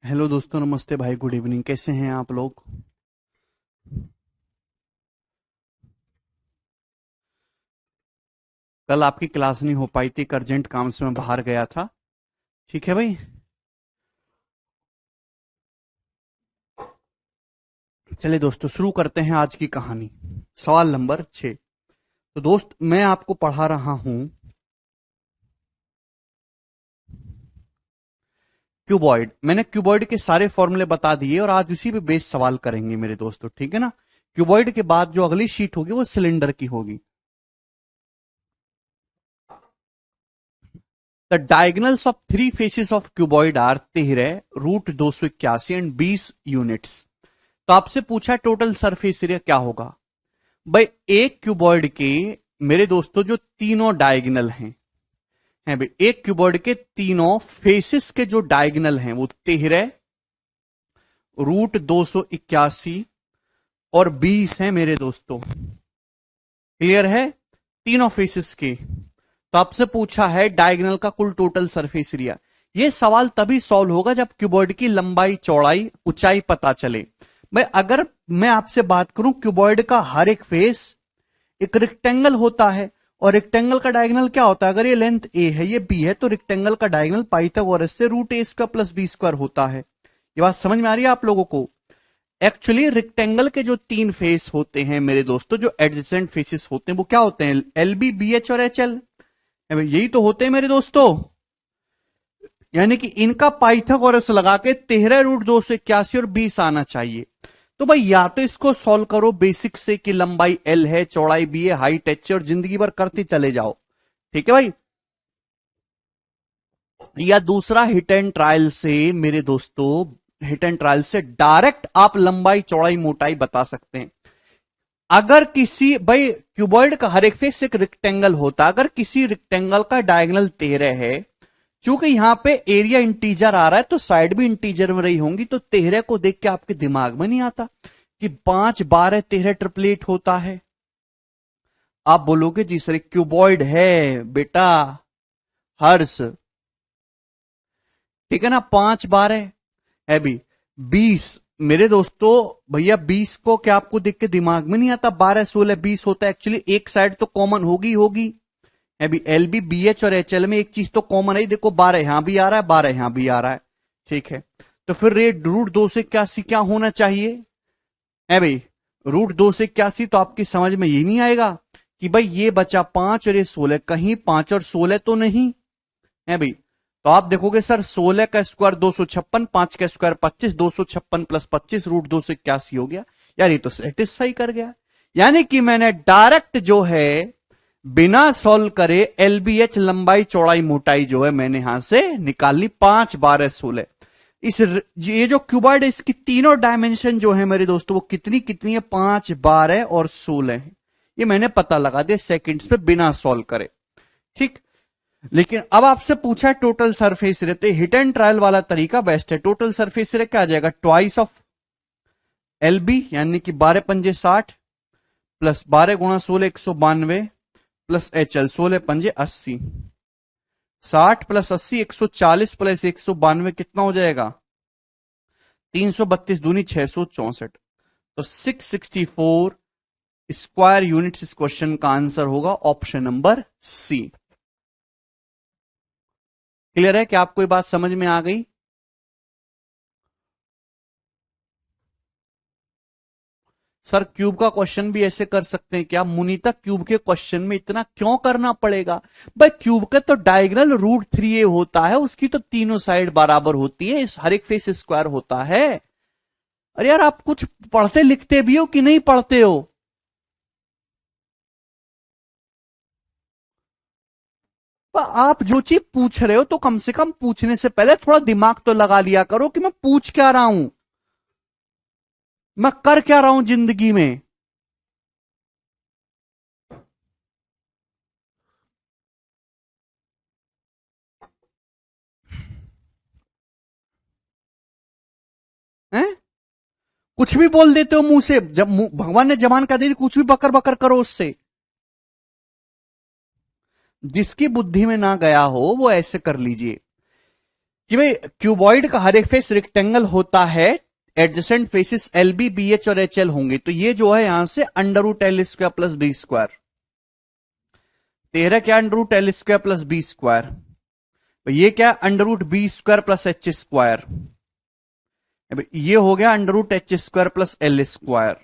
Hello दोस्तों, नमस्ते भाई, गुड इवनिंग। कैसे हैं आप लोग? कल आपकी क्लास नहीं हो पाई थी, एक अर्जेंट काम से मैं बाहर गया था। ठीक है भाई। चलिए दोस्तों, शुरू करते हैं आज की कहानी। सवाल नंबर 6। तो दोस्त, मैं आपको पढ़ा रहा हूं क्यूबॉइड। मैंने क्यूबॉइड के सारे फॉर्मूले बता दिए और आज उसी पे बेस सवाल करेंगे मेरे दोस्तों, ठीक है ना। क्यूबॉइड के बाद जो अगली शीट होगी वो सिलेंडर की होगी। The diagonals of three faces of cuboid are 13 √281 and 20 units. तो आपसे पूछा टोटल सरफेस एरिया क्या होगा भाई। एक क्यूबॉइड के मेरे दोस्तों जो तीनों डायगनल हैं भाई, एक क्यूबॉइड के तीनों फेसेस के जो डायगनल हैं वो 13 √281 और 20 हैं मेरे दोस्तों। क्लियर है? तीनों फेसेस के। तो आपसे पूछा है डायगनल का कुल टोटल सरफेस एरिया। ये सवाल तभी सॉल्व होगा जब क्यूबॉइड की लंबाई, चौड़ाई, ऊंचाई पता चले। भाई अगर मैं आपसे बात करूं, क्यूबॉइड का हर एक फेस एक रेक्टेंगल होता है और रेक्टेंगल का डायगोनल क्या होता है? अगर ये लेंथ ए है, ये बी है, तो रेक्टेंगल का डायगोनल पाइथागोरस से √a² + b² होता है। ये बात समझ में आ रही है आप लोगों को? एक्चुअली रेक्टेंगल के जो तीन फेस होते हैं मेरे दोस्तों, जो एडजेसेंट फेसेस होते हैं, वो क्या होते हैं? एल बी, बी एच और एच एल। यही तो होते हैं मेरे दोस्तों। यानी कि इनका पाइथागोरस लगा के 13 √281 और 20 आना चाहिए। तो भाई या तो इसको सॉल्व करो बेसिक से कि लंबाई एल है, चौड़ाई बी है, हाइट एच है, और जिंदगी भर करते चले जाओ। ठीक है भाई। या दूसरा, हिट एंड ट्रायल से मेरे दोस्तों, हिट एंड ट्रायल से डायरेक्ट आप लंबाई, चौड़ाई, मोटाई बता सकते हैं। अगर किसी भाई क्यूबॉइड का हर एक फेस एक रेक्टेंगल होता, अगर किसी रेक्टेंगल का डायगोनल 13 है, चूंकि यहां पे एरिया इंटीजर आ रहा है तो साइड भी इंटीजर में रही होंगी, तो 13 को देख के आपके दिमाग में नहीं आता कि 5 12 13 ट्रिपलेट होता है? आप बोलोगे जी सर क्यूबॉइड है बेटा, हर्ष, ठीक है ना, 5 12 है भी। 20 मेरे दोस्तों, भैया 20 को क्या आपको देख के दिमाग में नहीं आता? 12 16 20 होता है। एक्चुअली एक साइड तो कॉमन होगी होगी है भी। एल बी, बी एच और एच एल में एक चीज तो कॉमन है, देखो 12 यहां भी आ रहा है, 12 यहां भी आ रहा है। ठीक है। तो फिर रेट √281 क्या होना चाहिए है भाई? √281। तो आपकी समझ में ये नहीं आएगा कि भाई ये बचा 5 और ये 16, कहीं 5 और 16 तो नहीं है भाई। तो आप देखोगे सर 16 का स्क्वायर 256, 5 का स्क्वायर 25, 256 + 25 √281 हो गया। यार ये तो सेटिस्फाई कर गया। यानी कि मैंने डायरेक्ट जो है बिना सॉल्व करे एलबीएच, लंबाई, चौड़ाई, मोटाई जो है मैंने यहां से निकाल ली। 5 12 16। ये जो क्यूबॉइड है इसकी तीनों डायमेंशन जो है मेरे दोस्तों वो कितनी कितनी है? 5 12 और 16 है। ये मैंने पता लगा दिया सेकंड्स पे बिना सॉल्व करे। ठीक। लेकिन अब आपसे पूछा है टोटल सरफेस एरिया, तो हिट एंड ट्रायल वाला तरीका बेस्ट है। टोटल सरफेस एरिया क्या आ जाएगा? ट्वाइस ऑफ एल बी, यानी कि 12 पंजे 60 प्लस 12 गुणा 16 192 प्लस एच एल 16 पंजे 80। 60 + 80 140 + 192 कितना हो जाएगा? 332 दूनी 664। तो 664 स्क्वायर यूनिट्स इस क्वेश्चन का आंसर होगा ऑप्शन नंबर सी। क्लियर है? क्या आपको ये बात समझ में आ गई? सर क्यूब का क्वेश्चन भी ऐसे कर सकते हैं क्या? मुनीता, क्यूब के क्वेश्चन में इतना क्यों करना पड़ेगा? भाई क्यूब का तो डायगोनल √3a होता है, उसकी तो तीनों साइड बराबर होती है, इस हर एक फेस स्क्वायर होता है। अरे यार आप कुछ पढ़ते लिखते भी हो कि नहीं पढ़ते हो? तो आप जो चीज पूछ रहे हो तो कम से कम पूछने से पहले थोड़ा दिमाग तो लगा लिया करो कि मैं पूछ क्या रहा हूं, मैं कर क्या रहा हूं जिंदगी में। हैं? कुछ भी बोल देते हो मुंह से, जब भगवान ने जबान का दे दी, कुछ भी बकर बकर करो उससे। जिसकी बुद्धि में ना गया हो वो ऐसे कर लीजिए। कि भाई क्यूबॉइड का हर एक फेस रेक्टेंगल होता है, adjacent faces L B B H और एच एल होंगे, तो ये जो है यहां से under root L square plus B square, तेरह क्या under root L square plus B square, तो ये क्या under root B square plus H square, ये हो गया under root H square plus L square.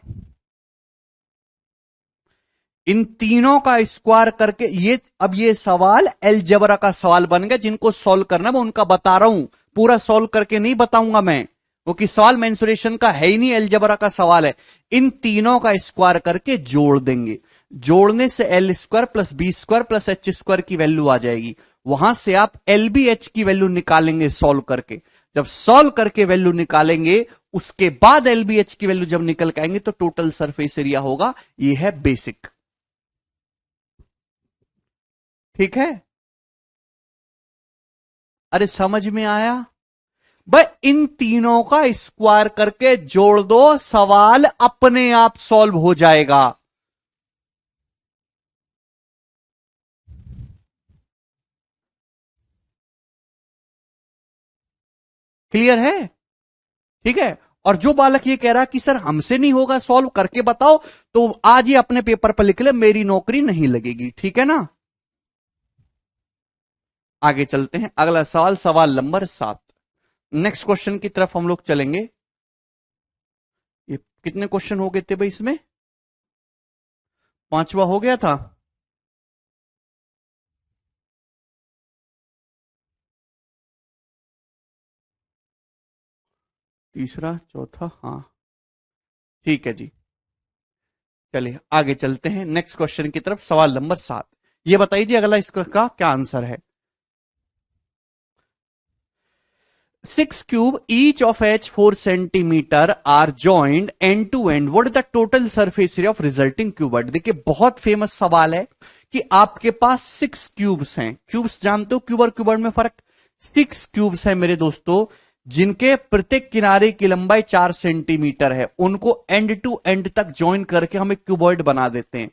इन तीनों का स्क्वायर करके ये, अब ये सवाल अलजेब्रा का सवाल बन गया, जिनको सॉल्व करना मैं उनका बता रहा हूं, पूरा सॉल्व करके नहीं बताऊंगा मैं, क्योंकि सवाल मेंसुरेशन का है ही नहीं, अलजेब्रा का सवाल है। इन तीनों का स्क्वायर करके जोड़ देंगे, जोड़ने से L square plus B square plus H square की वैल्यू आ जाएगी, वहां से आप एल बी एच की वैल्यू निकालेंगे सॉल्व करके। जब सॉल्व करके वैल्यू निकालेंगे, उसके बाद एल बी एच की वैल्यू जब निकल के आएंगे तो टोटल सरफेस एरिया होगा। ये है बेसिक, ठीक है। अरे समझ में आया भाई, इन तीनों का स्क्वायर करके जोड़ दो, सवाल अपने आप सॉल्व हो जाएगा। क्लियर है? ठीक है। और जो बालक ये कह रहा कि सर हमसे नहीं होगा सॉल्व, करके बताओ, तो आज ही अपने पेपर पर लिख ले मेरी नौकरी नहीं लगेगी, ठीक है ना। आगे चलते हैं, अगला सवाल, सवाल नंबर 7। नेक्स्ट क्वेश्चन की तरफ हम लोग चलेंगे। ये कितने क्वेश्चन हो गए थे भाई इसमें? पांचवा हो गया था। तीसरा, चौथा, हाँ ठीक है जी। चलिए आगे चलते हैं नेक्स्ट क्वेश्चन की तरफ, सवाल नंबर 7। ये बताइए जी अगला इसका क्या आंसर है। 6 cube each of h 4 centimeter are joined end to end. What is the total surface area of resulting cuboid? देखिए बहुत फेमस सवाल है कि आपके पास 6 क्यूब्स हैं। क्यूब्स जानते हो क्यूब और क्यूबॉइड में फर्क? 6 क्यूब्स हैं मेरे दोस्तों, जिनके प्रत्येक किनारे की लंबाई 4 सेंटीमीटर है। उनको एंड टू एंड तक ज्वाइन करके हम एक क्यूबॉइड बना देते हैं।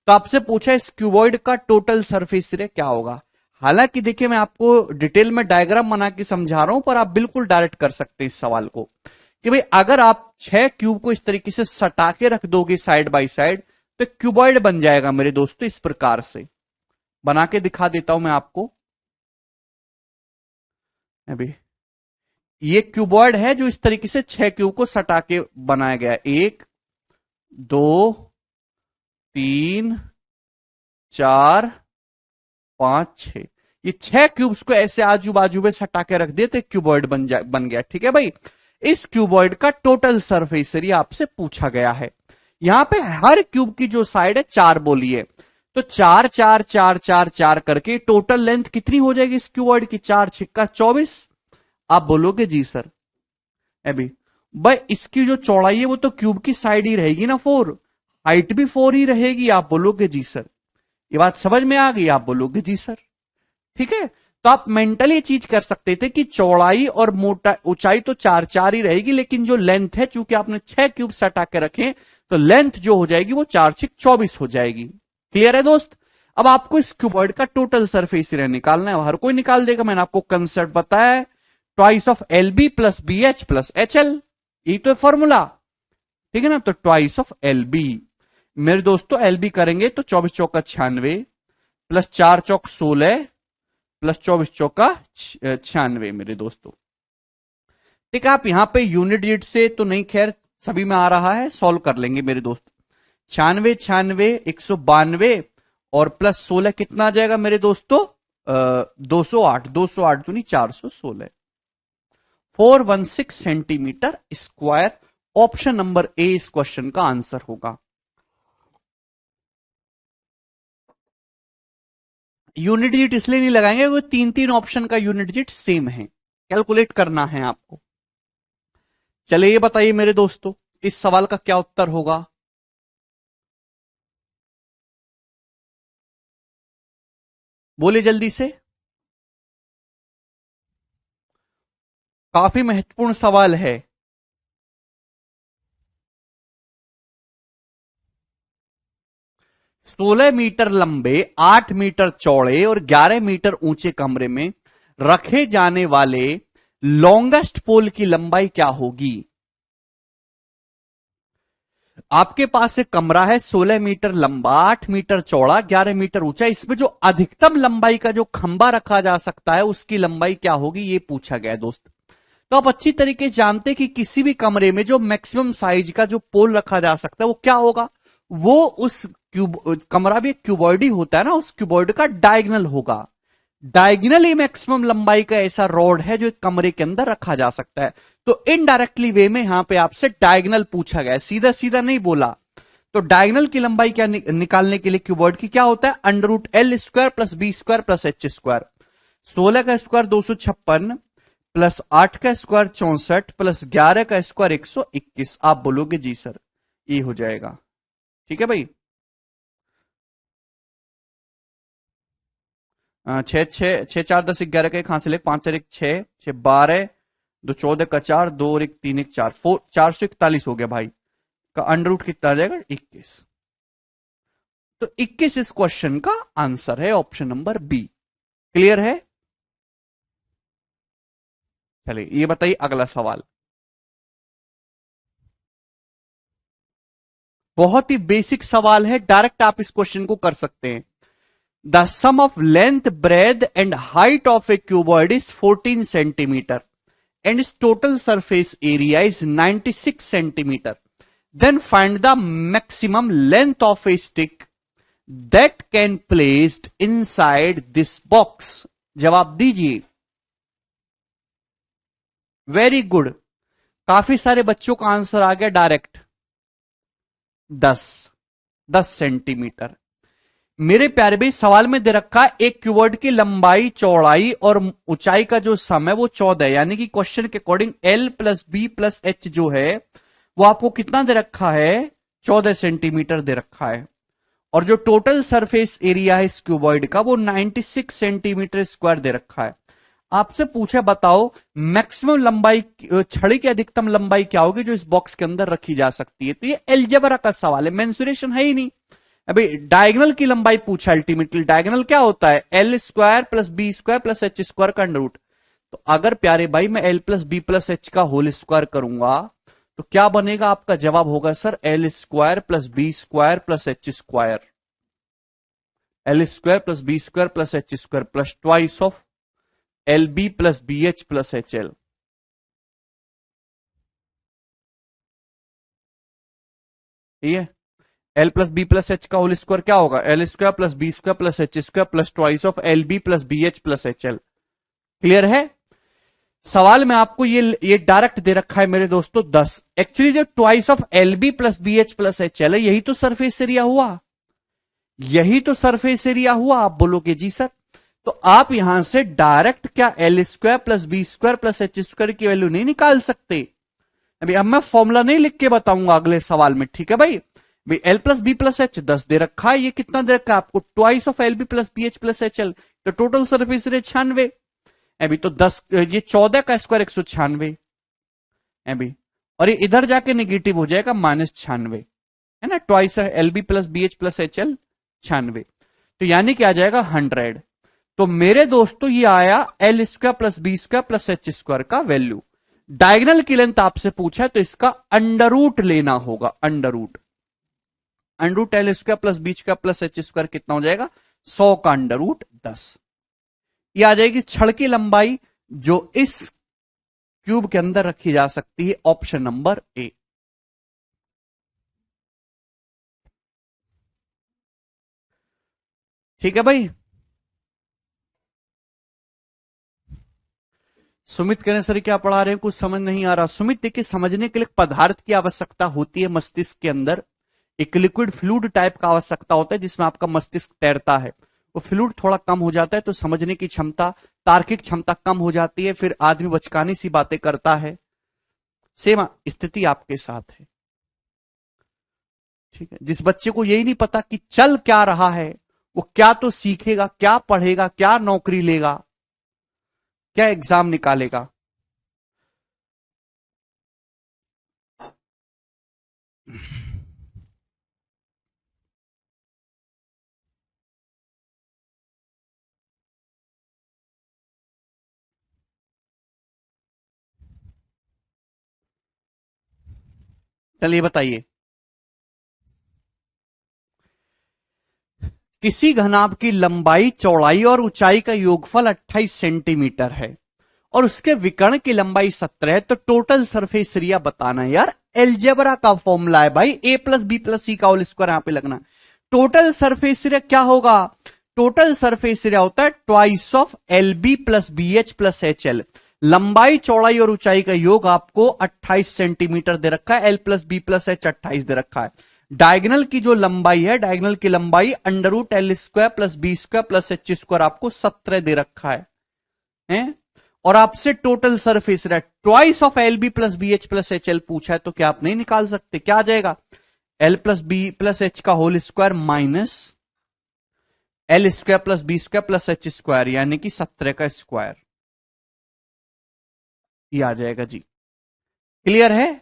तो आपसे पूछा इस क्यूबॉइड का टोटल सरफेस एरिया क्या होगा। हालांकि देखिए मैं आपको डिटेल में डायग्राम बना के समझा रहा हूं, पर आप बिल्कुल डायरेक्ट कर सकते हैं इस सवाल को कि भाई अगर आप 6 क्यूब को इस तरीके से सटा के रख दोगे साइड बाय साइड, तो क्यूबॉइड बन जाएगा मेरे दोस्तों। इस प्रकार से बना के दिखा देता हूं मैं आपको। अभी ये क्यूबॉइड है जो इस तरीके से 6 क्यूब को सटा के बनाया गया है। 1 2 3 4 5 6, ये 6 क्यूब्स को ऐसे आजू बाजू में सटा के रख देते, क्यूबॉइड बन गया। ठीक है भाई, इस क्यूबॉइड का टोटल सरफेस एरिया आपसे पूछा गया है। यहां पे हर क्यूब की जो साइड है 4 बोली है, तो 4 4 4 4 4 करके टोटल लेंथ कितनी हो जाएगी इस क्यूबॉइड की? 4 छिक्का 24। आप बोलोगे जी सर अभी भाई इसकी जो चौड़ाई है वो तो क्यूब की साइड ही रहेगी ना 4, हाइट भी 4 ही रहेगी। आप बोलोगे जी सर, ये बात समझ में आ गई? आप बोलोगे जी सर, ठीक है। तो आप मेंटली ये चीज कर सकते थे कि चौड़ाई और मोटा ऊंचाई तो 4 4 ही रहेगी, लेकिन जो लेंथ है चूंकि आपने 6 क्यूब सटा के रखे, तो लेंथ जो हो जाएगी वो 4 6 24 हो जाएगी। क्लियर है दोस्त? अब आपको इस क्यूबॉइड का टोटल सरफेस एरिया निकालना है, हर कोई निकाल देगा। मैंने आपको कंसेप्ट बताया है, twice of L B plus B H plus H L, यही तो फॉर्मूला, ठीक है ना। तो ट्वाइस ऑफ एल बी मेरे दोस्तों, एल बी करेंगे तो 24 चौका 96 प्लस 4 चौक 16 प्लस 24 चौका 96 मेरे दोस्तों। ठीक है, आप यहां पे यूनिट डिजिट से तो नहीं, खैर सभी में आ रहा है, सॉल्व कर लेंगे मेरे दोस्त। 96 96 192 और प्लस 16 कितना आ जाएगा मेरे दोस्तों? 208, 208 तो नहीं 416, 416 centimetre square. Option number A इस क्वेश्चन का आंसर होगा। यूनिट डिजिट इसलिए नहीं लगाएंगे क्योंकि 3 ऑप्शन का यूनिट डिजिट सेम है, कैलकुलेट करना है आपको। चलिए ये बताइए मेरे दोस्तों, इस सवाल का क्या उत्तर होगा? बोले जल्दी से, काफी महत्वपूर्ण सवाल है। सोलह मीटर लंबे, 8 मीटर चौड़े और 11 मीटर ऊंचे कमरे में रखे जाने वाले लॉन्गेस्ट पोल की लंबाई क्या होगी? आपके पास एक कमरा है 16 मीटर लंबा, 8 मीटर चौड़ा, 11 मीटर ऊंचा। इसमें जो अधिकतम लंबाई का जो खंबा रखा जा सकता है उसकी लंबाई क्या होगी, ये पूछा गया है दोस्त। तो आप अच्छी तरीके से जानते हैं कि किसी भी कमरे में जो मैक्सिमम साइज का जो पोल रखा जा सकता है वो क्या होगा, वो उस कमरा भी एक क्यूबॉइड ही होता है ना, उस क्यूबॉइड का डायगनल होगा। डायगनली मैक्सिमम लंबाई का ऐसा रॉड है जो एक कमरे के अंदर रखा जा सकता है। तो इनडायरेक्टली वे में यहां पे आपसे डायगनल पूछा गया है, सीधा सीधा नहीं बोला। तो डायगनल की लंबाई क्या निकालने के लिए क्यूबॉइड की क्या होता है, under root L square plus B square plus H square. 16 का स्क्वायर 256 प्लस 8 का स्क्वायर 64 प्लस 11 का स्क्वायर 121। आप बोलोगे जी सर ये हो जाएगा। ठीक है भाई। छः छः छः चार 10 11 का एक हासिल है, 5 4 1 6 6 12 दो 14 का 4 2 और 1 3 1 4 441 हो गया भाई। का अंडर रूट कितना आ जाएगा, 21। तो 21 इस क्वेश्चन का आंसर है, ऑप्शन नंबर बी। क्लियर है? चलिए ये बताइए अगला सवाल। बहुत ही बेसिक सवाल है, डायरेक्ट आप इस क्वेश्चन को कर सकते हैं। The sum of length breadth and height of a cuboid is 14 centimetre and its total surface area is 96 centimeter. Then find the maximum length of a stick that can placed inside this box. जवाब दीजिए। Very good, काफी सारे बच्चों का answer आ गया direct. 10 10 centimetre. मेरे प्यारे भाई सवाल में दे रखा है एक क्यूबॉइड की लंबाई चौड़ाई और ऊंचाई का जो सम है वो 14 है, यानी कि क्वेश्चन के according L plus B plus H जो है वो आपको कितना दे रखा है, 14 सेंटीमीटर दे रखा है। और जो टोटल सरफेस एरिया है इस क्यूबॉइड का वो 96 सेंटीमीटर स्क्वायर दे रखा है। आपसे पूछा बताओ मैक्सिमम लंबाई, छड़ी की अधिकतम लंबाई क्या होगी जो इस बॉक्स के अंदर रखी जा सकती है। तो ये एलजेब्रा का सवाल है, मेंसुरेशन है ही नहीं। अभी डायगनल की लंबाई पूछा, अल्टीमेटली डायगनल क्या होता है, L square plus B square plus H square का अंडर रूट। तो अगर प्यारे भाई मैं L plus B plus H का होल स्क्वायर करूंगा तो क्या बनेगा, आपका जवाब होगा sir L square plus B square plus H square. L square plus B square plus H square plus twice of L B plus B H plus H L. ठीक है, L plus B plus H का whole square क्या होगा, L square plus B square plus H square plus twice of L B plus B H plus H L. Clear है? सवाल में आपको ये डायरेक्ट दे रखा है मेरे दोस्तों 10। एक्चुअली जो twice of L B plus B H plus H L है यही तो सरफेस एरिया हुआ, यही तो सरफेस एरिया हुआ। आप बोलोगे जी सर, तो आप यहां से डायरेक्ट क्या L square plus B square plus H square की वैल्यू नहीं निकाल सकते? अभी अब मैं फॉर्मूला नहीं लिख के बताऊंगा अगले सवाल में, ठीक है भाई। भाई L plus B plus H 10 दे रखा है, ये कितना दे रखा है आपको, twice of L B plus B H plus H L. तो टोटल सर्फेस एरिया 96। अभी तो 10, ये 14 का स्क्वायर 196 अभी, और ये इधर जाके निगेटिव हो जाएगा -96, है ना, twice L B plus B H plus H L 96। तो यानी क्या आ जाएगा 100। तो मेरे दोस्तों ये आया L square plus B square plus H square का वैल्यू। डायगनल की लेंथ आपसे पूछा है तो इसका अंडर रूट लेना होगा, under root. Under root L square plus B square plus H square कितना हो जाएगा, 100 का अंडर रूट 10। ये आ जाएगी छड़ की लंबाई जो इस क्यूब के अंदर रखी जा सकती है, ऑप्शन नंबर ए। ठीक है भाई। सुमित करें सर क्या पढ़ा रहे हैं, कुछ समझ नहीं आ रहा। सुमित देखिए, समझने के लिए पदार्थ की आवश्यकता होती है मस्तिष्क के अंदर, एक लिक्विड फ्लूइड टाइप का आवश्यकता होता है जिसमें आपका मस्तिष्क तैरता है। वो फ्लूइड थोड़ा कम हो जाता है तो समझने की क्षमता, तार्किक क्षमता कम हो जाती है, फिर आदमी बचकानी सी बातें करता है। सेम स्थिति आपके साथ है। ठीक है, जिस बच्चे को यही नहीं पता कि चल क्या रहा है, वो क्या तो सीखेगा, क्या पढ़ेगा, क्या नौकरी लेगा, क्या एग्जाम निकालेगा। चलिए बताइए, किसी घनाभ की लंबाई, चौड़ाई और ऊंचाई का योगफल 28 सेंटीमीटर है और उसके विकर्ण की लंबाई 17 है, तो टोटल सरफेस एरिया बताना है। यार एलजेब्रा का फॉर्मूला है भाई, ए प्लस बी प्लस सी का होल स्क्वायर यहां पे लगना। टोटल सरफेस एरिया क्या होगा? टोटल सरफेस एरिया होता है twice of L B plus B H plus H L. लंबाई, चौड़ाई और ऊंचाई का योग आपको 28 सेंटीमीटर दे रखा है, L plus B plus H 28 दे रखा है। डायगनल की जो लंबाई है, डायगनल की लंबाई under root L square plus B square plus H square आपको 17 दे रखा है? और आपसे total surface area twice of L B plus B H plus H L पूछा है, तो क्या आप नहीं निकाल सकते? क्या आ जाएगा? L plus B plus H का whole square minus L square plus B square plus H square, यानी कि 17 का स्क्वायर, ये आ जाएगा जी। क्लियर है?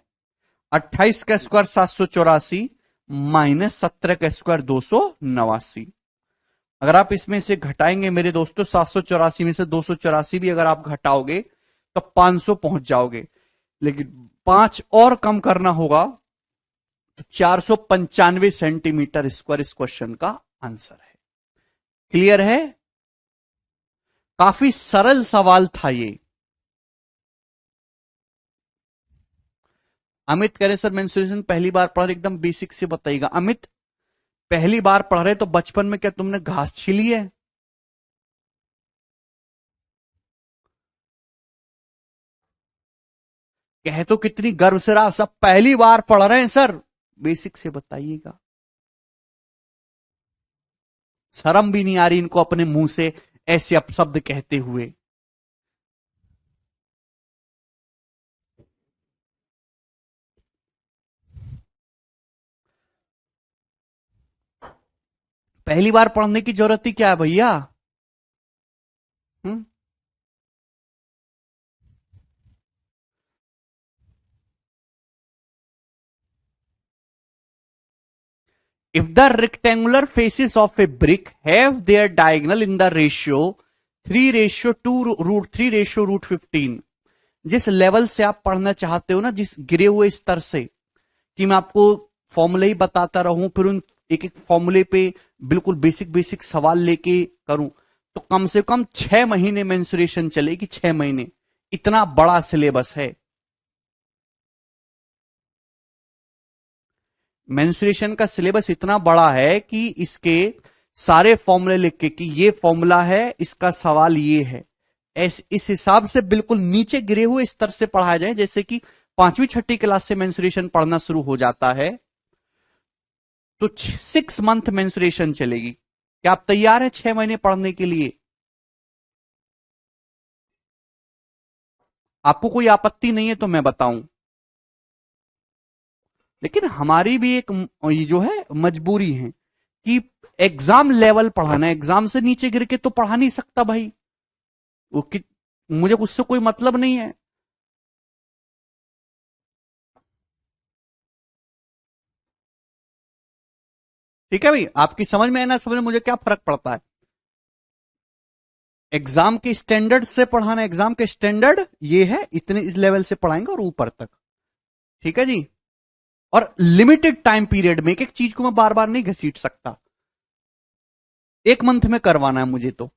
28 का स्क्वायर 784 माइनस 17 का स्क्वायर 289। अगर आप इसमें से घटाएंगे मेरे दोस्तों, 784 में से 284 भी अगर आप घटाओगे तो 500 पहुंच जाओगे, लेकिन 5 और कम करना होगा, तो 495 सेंटीमीटर स्क्वायर इस क्वेश्चन का आंसर है। क्लियर है? काफी सरल सवाल था ये। अमित कह रहे सर मेंस्ट्रुएशन पहली बार पढ़ रहे, एकदम बेसिक से बताइएगा। अमित पहली बार पढ़ रहे तो बचपन में क्या तुमने घास छीली है? कह तो कितनी गर्व से रहा, सब पहली बार पढ़ रहे हैं सर, बेसिक से बताइएगा। शर्म भी नहीं आ रही इनको अपने मुंह से ऐसे अपशब्द कहते हुए। पहली बार पढ़ने की जरूरत ही क्या है भैया? If the rectangular faces of a brick have their diagonal in the ratio 3:2 root 3:15, जिस लेवल से आप पढ़ना चाहते हो ना, जिस गिरे हुए स्तर से, कि मैं आपको फॉर्मूले ही बताता रहूं, फिर उन एक एक फॉर्मूले पे बिल्कुल बेसिक बेसिक सवाल लेके करूं, तो कम से कम 6 महीने मेंसुरेशन चलेगी। 6 महीने, इतना बड़ा सिलेबस है। मेंसुरेशन का सिलेबस इतना बड़ा है कि इसके सारे फॉर्मूले लिख के कि ये फॉर्मूला है, इसका सवाल ये है, इस हिसाब से बिल्कुल नीचे गिरे हुए स्तर से पढ़ाया जाए। जैसे कि 5वीं 6ठी क्लास से मेंसुरेशन पढ़ना शुरू हो जाता है, तो 6 मंथ मेंसुरेशन चलेगी। क्या आप तैयार हैं 6 महीने पढ़ने के लिए? आपको कोई आपत्ति नहीं है तो मैं बताऊं, लेकिन हमारी भी एक ये जो है मजबूरी है कि एग्जाम लेवल पढ़ाना है, एग्जाम से नीचे गिर के तो पढ़ा नहीं सकता भाई वो कि मुझे उससे कोई मतलब नहीं है। ठीक है भाई, आपकी समझ में है ना? समझ में मुझे क्या फर्क पड़ता है? एग्जाम के स्टैंडर्ड से पढ़ाना, एग्जाम के स्टैंडर्ड ये है, इतने इस लेवल से पढ़ाएंगे और ऊपर तक। ठीक है जी? और लिमिटेड टाइम पीरियड में एक एक चीज को मैं बार बार नहीं घसीट सकता, 1 मंथ में करवाना है मुझे। तो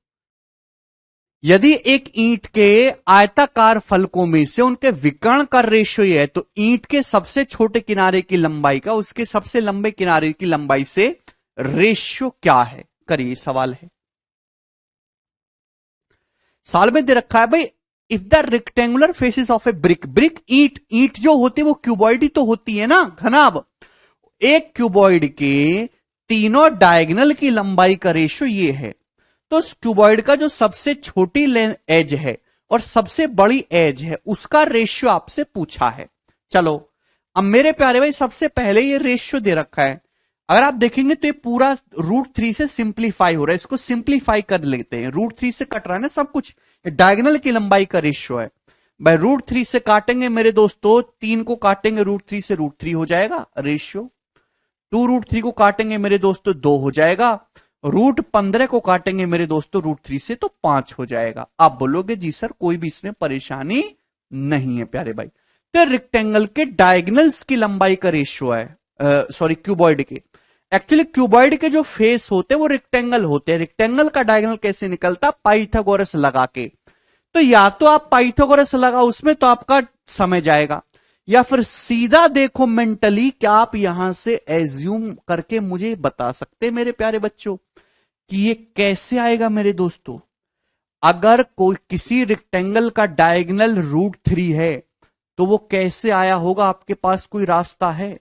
यदि एक ईंट के आयताकार फलकों में से उनके विकर्ण का रेशियो ये है, तो ईंट के सबसे छोटे किनारे की लंबाई का उसके सबसे लंबे किनारे की लंबाई से रेशियो क्या है? करिए, सवाल है, साल में दे रखा है भाई। If the rectangular faces of A brick, brick ईंट, ईंट जो होती है वो क्यूबॉइड ही तो होती है ना घनाभ। एक क्यूबॉइड के तीनों डायगोनल की लंबाई का रेशियो ये है, तो उस क्यूबॉइड का जो सबसे छोटी एज है और सबसे बड़ी एज है उसका रेशियो आपसे पूछा है। चलो अब मेरे प्यारे भाई, सबसे पहले ये रेशियो दे रखा है, अगर आप देखेंगे तो ये पूरा √3 से सिंप्लीफाई हो रहा है, इसको सिंप्लीफाई कर लेते हैं। √3 से कट रहा है ना सब कुछ, डायगोनल की लंबाई का रेशियो है भाई। √3 से काटेंगे मेरे दोस्तों, 3 को काटेंगे √3 से, √3 हो जाएगा रेशियो। 2√3 को काटेंगे मेरे दोस्तों 2 हो जाएगा। √15 को काटेंगे मेरे दोस्तों √3 से तो 5 हो जाएगा। आप बोलोगे जी सर कोई भी इसमें परेशानी नहीं है प्यारे भाई, तो रेक्टेंगल के डायगनल्स की लंबाई का रेशियो है, सॉरी क्यूबॉइड के। एक्चुअली क्यूबॉइड के जो फेस होते हैं वो रेक्टेंगल होते हैं। रेक्टेंगल का डायगोनल कैसे निकलता? पाइथागोरस लगा के। तो या तो आप पाइथागोरस लगा उसमें तो आपका समय जाएगा, या फिर सीधा देखो मेंटली क्या आप यहां से एज्यूम करके मुझे बता सकते हैं मेरे प्यारे बच्चों कि ये कैसे आएगा मेरे दोस्तों? अगर कोई किसी रेक्टेंगल का डायगोनल √3 है तो वो कैसे आया होगा? आपके पास कोई रास्ता है?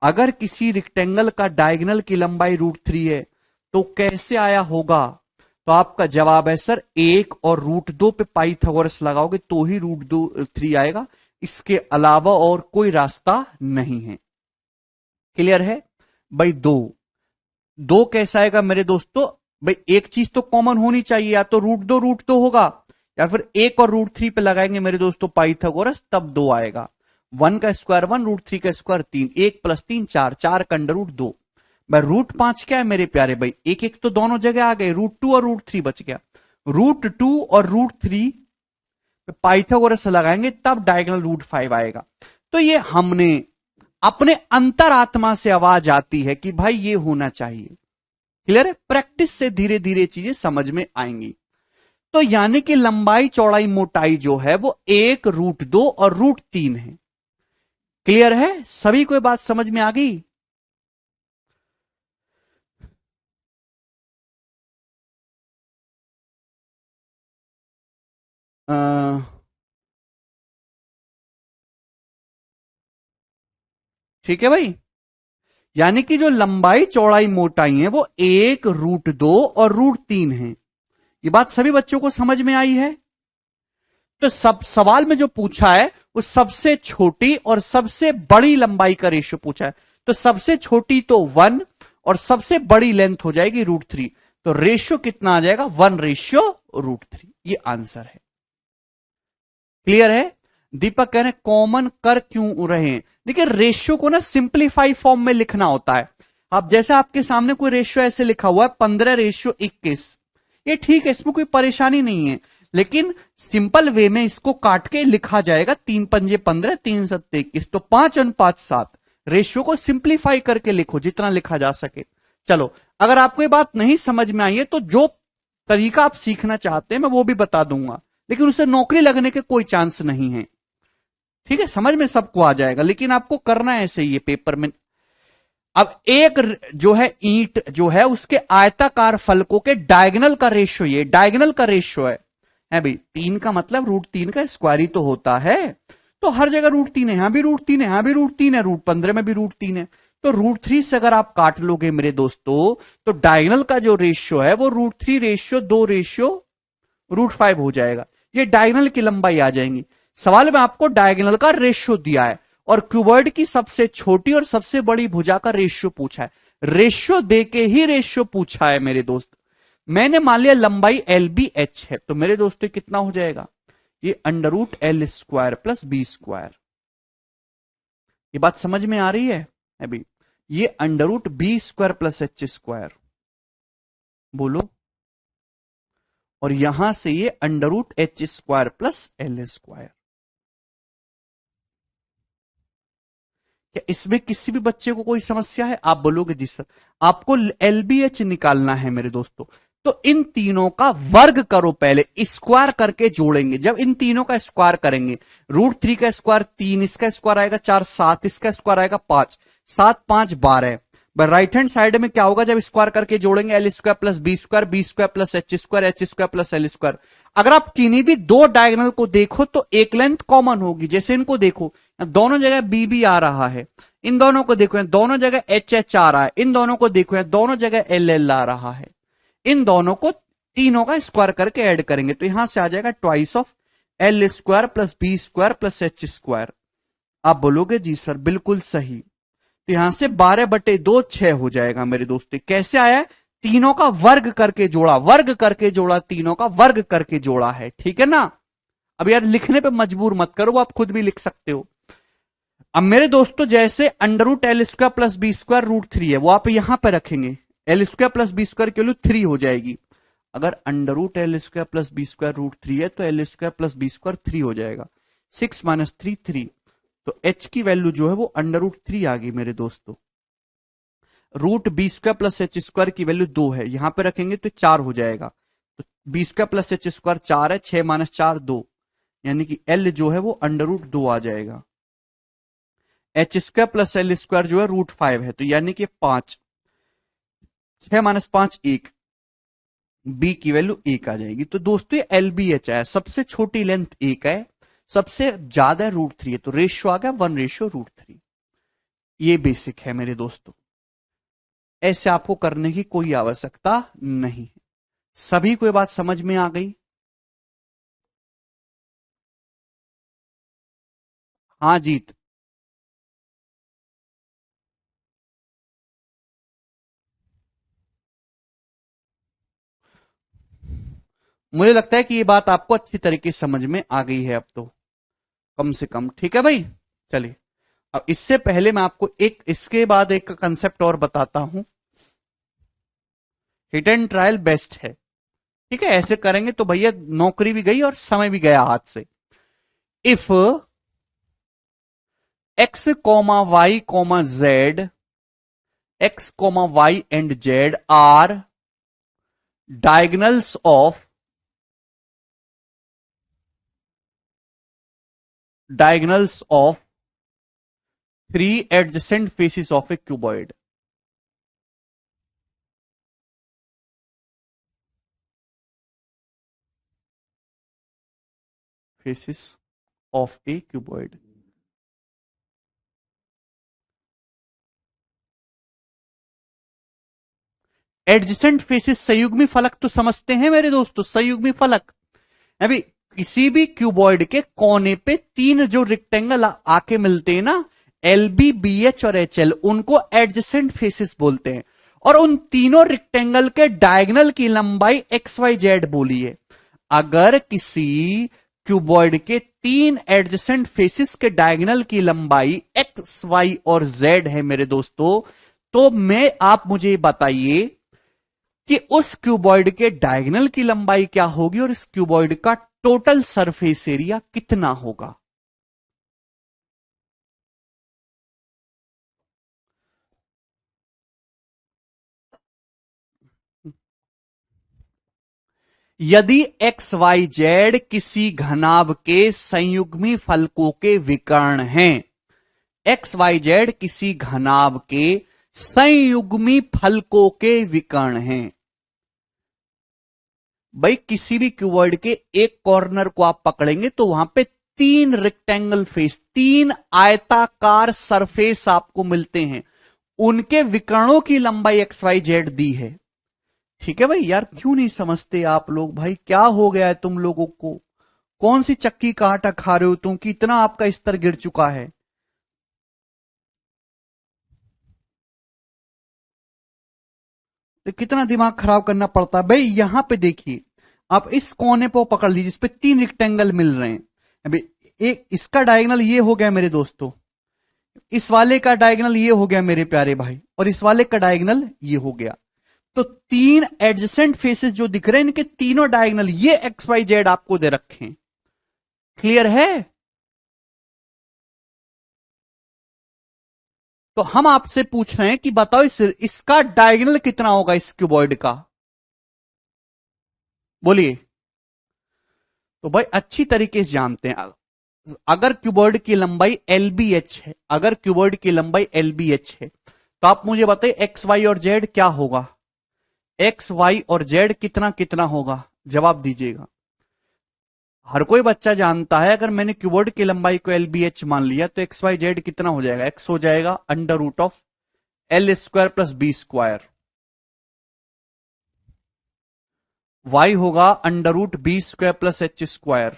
अगर किसी रेक्टेंगल का डायगोनल की लंबाई √3 है तो कैसे आया होगा? तो आपका जवाब है सर 1 और √2 पे पाइथागोरस लगाओगे तो ही √3 आएगा, इसके अलावा और कोई रास्ता नहीं है। क्लियर है भाई? दो कैसा आएगा मेरे दोस्तों? भाई एक चीज तो कॉमन होनी चाहिए, या तो √2 होगा, या फिर 1 और √3 पे लगाएंगे मेरे दोस्तों पाइथागोरस, तब 2 आएगा। 1 का स्क्वायर 1, √3 का स्क्वायर 3, 1 + 3 4, 4 का √2। भाई √5 क्या है मेरे प्यारे भाई? एक एक तो दोनों जगह आ गए, √2 और √3 बच गया। √2 और √3 पे पाइथागोरस लगाएंगे तब डायगोनल √5 आएगा। तो ये हमने अपने अंतरात्मा से आवाज आती है कि भाई ये होना चाहिए। क्लियर है? प्रैक्टिस से धीरे धीरे चीजें समझ में आएंगी। तो यानी कि लंबाई चौड़ाई मोटाई जो है वो 1 √2 और √3 है। क्लियर है? सभी को बात समझ में आ गई? ठीक है भाई। यानी कि जो लंबाई चौड़ाई मोटाई है वो 1 √2 और √3 है। ये बात सभी बच्चों को समझ में आई है? तो सब सवाल में जो पूछा है वो सबसे छोटी और सबसे बड़ी लंबाई का रेशियो पूछा है। तो सबसे छोटी तो 1 और सबसे बड़ी लेंथ हो जाएगी √3। तो रेशियो कितना आ जाएगा? 1:√3। ये आंसर है। क्लियर है? दीपक कह रहे कॉमन कर क्यों रहे? देखिए रेशियो को ना सिंप्लीफाई फॉर्म में लिखना होता है। अब जैसे आपके सामने कोई रेशियो ऐसे लिखा हुआ है 15:21, ये ठीक है, इसमें कोई परेशानी नहीं है, लेकिन सिंपल वे में इसको काट के लिखा जाएगा 3 पंजे 15, 3 सत्ते 21, तो 5:5:7। रेशियो को सिंप्लीफाई करके लिखो जितना लिखा जा सके। चलो, अगर आपको ये बात नहीं समझ में आई है तो जो तरीका आप सीखना चाहते हैं मैं वो भी बता दूंगा, लेकिन उसे नौकरी लगने के कोई चांस नहीं है। ठीक है? समझ में सबको आ जाएगा, लेकिन आपको करना ऐसे ही है पेपर में। अब एक जो है ईंट जो है उसके आयताकार फलकों के डायगोनल का रेशियो, ये डायगोनल का रेशियो है भाई। 3 का मतलब √3 का स्क्वायर ही तो होता है। तो हर जगह √3 है, यहां भी √3 है, यहां भी √3 है, √15 में भी √3 है। तो √3 से अगर आप काट लोगे मेरे दोस्तों तो डायगोनल का जो रेशियो है वो √3:2 √5 हो जाएगा। ये डायगोनल की लंबाई आ जाएंगी। सवाल में आपको डायगोनल का रेशियो दिया है और क्यूबॉइड की सबसे छोटी और सबसे बड़ी भुजा का रेशियो पूछा है। रेशियो देके ही रेशियो पूछा है मेरे दोस्त। मैंने मान लिया लंबाई LBH है, तो मेरे दोस्तों कितना हो जाएगा? ये √L² + B²। ये बात समझ में आ रही है अभी? ये √B² + H², बोलो। और यहां से ये √H² + L²। क्या इसमें किसी भी बच्चे को कोई समस्या है? आप बोलोगे जी सर आपको LBH निकालना है मेरे दोस्तों, तो इन तीनों का वर्ग करो, पहले स्क्वायर करके जोड़ेंगे। जब इन तीनों का स्क्वायर करेंगे, √3 का स्क्वायर 3, इसका स्क्वायर आएगा 4, 7, इसका स्क्वायर आएगा 5, 7 5 12। राइट हैंड साइड में क्या होगा जब स्क्वायर करके जोड़ेंगे? L² + B² + H² + L²। अगर आप किन्हीं भी दो डायगोनल को देखो तो एक लेंथ कॉमन होगी। जैसे इनको देखो, दोनों जगह BB आ रहा है, इन दोनों को देखो दोनों जगह HH आ रहा है, इन दोनों को देखो दोनों जगह LL आ रहा है। इन दोनों को तीनों का स्क्वायर करके ऐड करेंगे तो यहां से आ जाएगा twice of L² + B² + H²। आप बोलोगे जी सर बिल्कुल सही। तो यहां से 12/2 6 हो जाएगा मेरे दोस्तों। कैसे आया? तीनों का वर्ग करके जोड़ा, वर्ग करके जोड़ा, तीनों का वर्ग करके जोड़ा है। ठीक है ना? अब यार लिखने पे मजबूर मत करो, आप खुद भी लिख सकते हो। अब मेरे दोस्तों जैसे √L² + B² √3 है, वो आप यहां पे रखेंगे, L² + B² की वैल्यू 3 हो जाएगी। अगर √L² + B² √3 है तो L² + B² 3 हो जाएगा। 6 - 3 3, तो h की वैल्यू जो है वो √3 आ गई मेरे दोस्तों। Root B square plus H square की वैल्यू 2 है, यहां पे रखेंगे तो 4 हो जाएगा। तो B square plus H square 4 है, 6 माइनस 4 2, यानी कि एल जो है वो √2 आ जाएगा। H square plus L square जो है √5 है, तो यानी कि 5, 6 माइनस 5 1, बी की वैल्यू 1 आ जाएगी। तो दोस्तों ये एल बी एच है, सबसे छोटी लेंथ 1 है, सबसे ज्यादा √3 है, तो रेशियो आ गया 1:√3। ये बेसिक है मेरे दोस्तों, ऐसे आपको करने की कोई आवश्यकता नहीं है। सभी को ये बात समझ में आ गई? हाँ जीत। मुझे लगता है कि ये बात आपको अच्छी तरीके से समझ में आ गई है अब तो, कम से कम। ठीक है भाई, चलिए। अब इससे पहले मैं आपको एक इसके बाद एक कंसेप्ट और बताता हूं। हिट एंड ट्रायल बेस्ट है, ठीक है। ऐसे करेंगे तो भैया नौकरी भी गई और समय भी गया हाथ से। If X comma Y comma Z, X comma Y and Z are diagonals of three adjacent faces of a cuboid. Faces of a cuboid. Adjacent faces संयुग्मी फलक तो समझते हैं मेरे दोस्तों, संयुग्मी फलक। अभी किसी भी क्यूबॉइड के कोने पे तीन जो रेक्टेंगल आके मिलते हैं ना, एल बी बी एच और एच एल, उनको एडजेसेंट फेसिस बोलते हैं। और उन तीनों रेक्टेंगल के डायगोनल की लंबाई एक्स वाई जेड बोली है। अगर किसी क्यूबॉइड के तीन एडजेसेंट फेसिस के डायगोनल की लंबाई एक्स वाई और जेड है मेरे दोस्तों, तो मैं आप मुझे बताइए कि उस क्यूबॉइड के डायगोनल की लंबाई क्या होगी और इस क्यूबॉइड का टोटल सरफेस एरिया कितना होगा। यदि एक्स वाई जेड किसी घनाभ के संयुग्मी फलकों के विकर्ण हैं, एक्स वाई जेड किसी घनाभ के संयुग्मी फलकों के विकर्ण हैं। भाई किसी भी क्यूबॉइड के एक कॉर्नर को आप पकड़ेंगे तो वहां पे तीन रेक्टेंगल फेस, तीन आयताकार सरफेस आपको मिलते हैं, उनके विकर्णों की लंबाई एक्स वाई जेड दी है। ठीक है भाई, यार क्यों नहीं समझते आप लोग? भाई क्या हो गया है तुम लोगों को? कौन सी चक्की का आटा खा रहे हो तुम कि इतना आपका स्तर गिर चुका है? तो कितना दिमाग खराब करना पड़ता है भाई। यहां पे देखिए, आप इस कोने को पकड़ लीजिए, इस पे तीन रेक्टेंगल मिल रहे हैं। अभी एक इसका डायगोनल ये हो गया मेरे दोस्तों, इस वाले का डायगोनल ये हो गया मेरे प्यारे भाई, और इस वाले का डायगोनल ये हो गया। तो तीन एडजेसेंट फेसेस जो दिख रहे हैं, इनके तीनों डायगोनल ये एक्स वाई जेड आपको दे रखे हैं। क्लियर है? तो हम आपसे पूछ रहे हैं कि बताओ इसका डायगोनल कितना होगा इस क्यूबॉइड का? बोलिए। तो भाई अच्छी तरीके से जानते हैं, अगर क्यूबॉइड की लंबाई एल बी एच है, अगर क्यूबॉइड की लंबाई एल बी एच है, तो आप मुझे बताइए एक्स वाई और जेड क्या होगा? एक्स वाई और जेड कितना कितना होगा? जवाब दीजिएगा। हर कोई बच्चा जानता है, अगर मैंने क्यूबॉइड की लंबाई को एल बी एच मान लिया तो एक्स वाई जेड कितना हो जाएगा? एक्स हो जाएगा √L² + B², वाई होगा √B² + H²,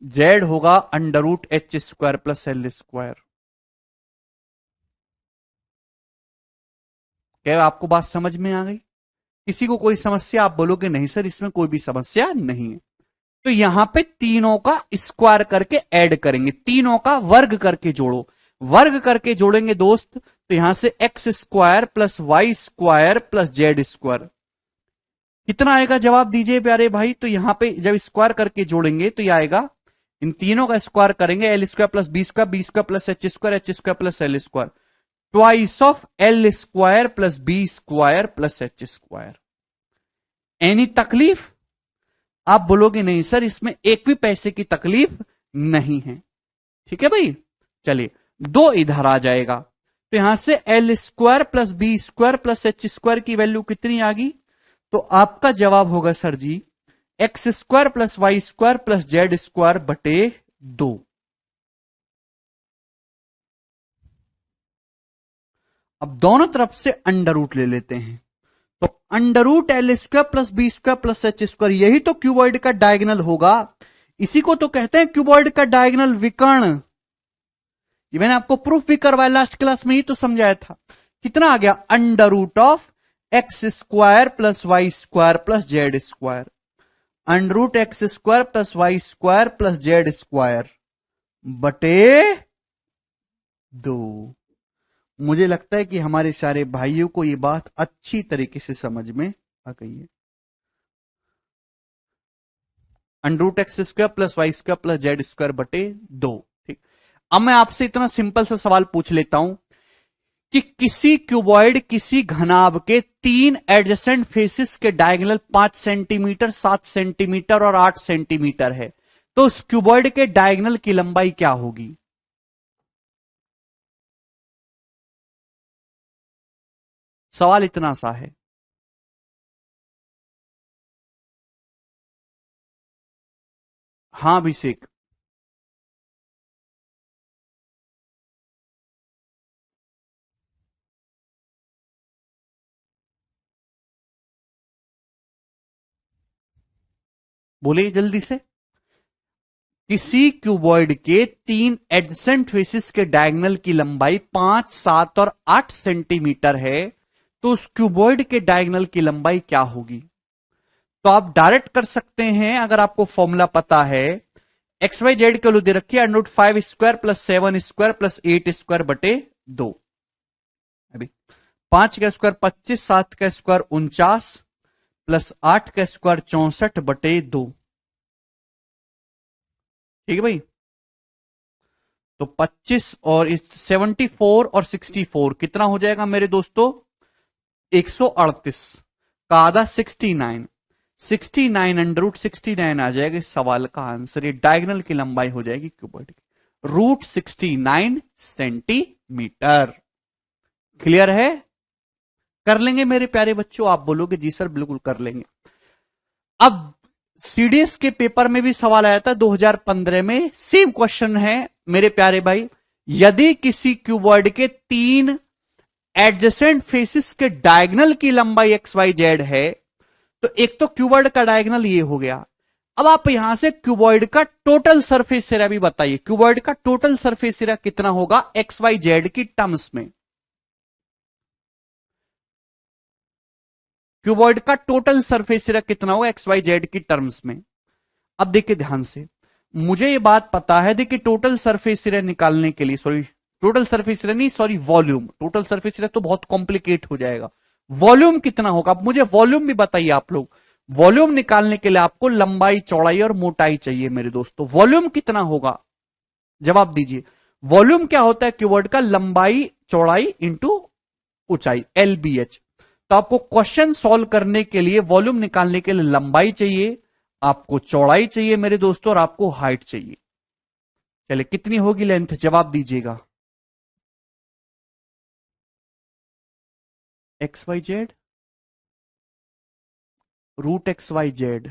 जेड होगा √H² + L²। क्या आपको बात समझ में आ गई? किसी को कोई समस्या? आप बोलोगे नहीं सर इसमें कोई भी समस्या नहीं है। तो यहां पे तीनों का स्क्वायर करके ऐड करेंगे, तीनों का वर्ग करके जोड़ो। वर्ग करके जोड़ेंगे दोस्त, तो यहां से x² + y² + z², कितना आएगा? जवाब दीजिए प्यारे भाई। तो यहां पे जब स्क्वायर करके जोड़ेंगे तो यह आएगा इन तीनों का स्क्वायर करेंगे, L square plus B square plus H square plus L square, twice of L square plus B square plus H square. Any तकलीफ? आप बोलोगे नहीं सर इसमें एक भी पैसे की तकलीफ नहीं है। ठीक है भाई, चलिए दो इधर आ जाएगा, तो यहां से L square plus B square plus H square की वैल्यू कितनी आ गई? तो आपका जवाब होगा सर जी X square plus Y square plus Z square बटे 2। अब दोनों तरफ से अंडर रूट ले लेते हैं, तो under root L square plus B square plus H square, यही तो क्यूबॉइड का डायगोनल होगा। इसी को तो कहते हैं क्यूबॉइड का डायगोनल विकर्ण। ये मैंने आपको प्रूफ भी करवाया लास्ट क्लास में ही तो समझाया था। कितना आ गया? Under root of X square plus Y square plus Z square, under root X square plus Y square plus Z square बटे 2। मुझे लगता है कि हमारे सारे भाइयों को यह बात अच्छी तरीके से समझ में आ गई है। Under root X square plus Y square plus Z square बटे 2। ठीक, अब मैं आपसे इतना सिंपल सा सवाल पूछ लेता हूं कि किसी क्यूबॉइड, किसी घनाभ के 3 एडजेसेंट फेसिस के डायगोनल 5 सेंटीमीटर, 7 सेंटीमीटर और 8 सेंटीमीटर है, तो उस क्यूबॉइड के डायगोनल की लंबाई क्या होगी? सवाल इतना सा है। हाँ अभिषेक। बोलिए जल्दी से। किसी क्यूबॉइड के 3 एडजेसेंट फेसिस के डायगोनल की लंबाई 5, 7 और 8 सेंटीमीटर है, तो उस क्यूबॉइड के डायगोनल की लंबाई क्या होगी? तो आप डायरेक्ट कर सकते हैं अगर आपको फॉर्मूला पता है। एक्स वाई जेड के लिए दे रखिए under root 5 square plus 7 square plus 8 square बटे 2। अभी 5 का स्क्वायर 25, 7 का स्क्वायर 49 प्लस 8 का स्क्वायर 64 बटे 2। ठीक है भाई, तो 25 और 74 और 64 कितना हो जाएगा मेरे दोस्तों? 138 का आधा 69, 69 अंडर रूट 69 आ जाएगा इस सवाल का आंसर। ये डायगोनल की लंबाई हो जाएगी क्यूबॉइड की रूट 69 सेंटीमीटर। क्लियर है? कर लेंगे मेरे प्यारे बच्चों? आप बोलोगे जी सर बिल्कुल कर लेंगे। अब सीडीएस के पेपर में भी सवाल आया था 2015 में, सेम क्वेश्चन है मेरे प्यारे भाई। यदि किसी क्यूबॉइड के 3 एडजेसेंट फेसिस के डायगोनल की लंबाई एक्स वाई जेड है, तो एक तो क्यूबॉइड का डायगोनल ये हो गया। अब आप यहां से क्यूबॉइड का टोटल सरफेस एरिया भी बताइए। क्यूबॉइड का टोटल सरफेस एरिया कितना होगा एक्स वाई जेड की टर्म्स में? क्यूबॉइड का टोटल सरफेस एरिया कितना होगा एक्स वाई जेड की टर्म्स में? अब देखिए ध्यान से, मुझे ये बात पता है। देखिए टोटल सरफेस एरिया निकालने के लिए, सॉरी टोटल सरफेस एरिया नहीं, sorry volume, total surface area तो बहुत कॉम्प्लिकेट हो जाएगा। वॉल्यूम कितना होगा? अब मुझे वॉल्यूम भी बताइए आप लोग। वॉल्यूम निकालने के लिए आपको लंबाई, चौड़ाई और मोटाई चाहिए मेरे दोस्तों। वॉल्यूम कितना होगा? जवाब दीजिए। वॉल्यूम क्या होता है क्यूबॉइड का? लंबाई चौड़ाई इंटू ऊंचाई, एलबीएच। तो आपको क्वेश्चन सॉल्व करने के लिए वॉल्यूम निकालने के लिए लंबाई चाहिए, आपको चौड़ाई चाहिए मेरे दोस्तों, और आपको हाइट चाहिए। चलिए कितनी होगी लेंथ? जवाब दीजिएगा। X Y Z, root X Y Z,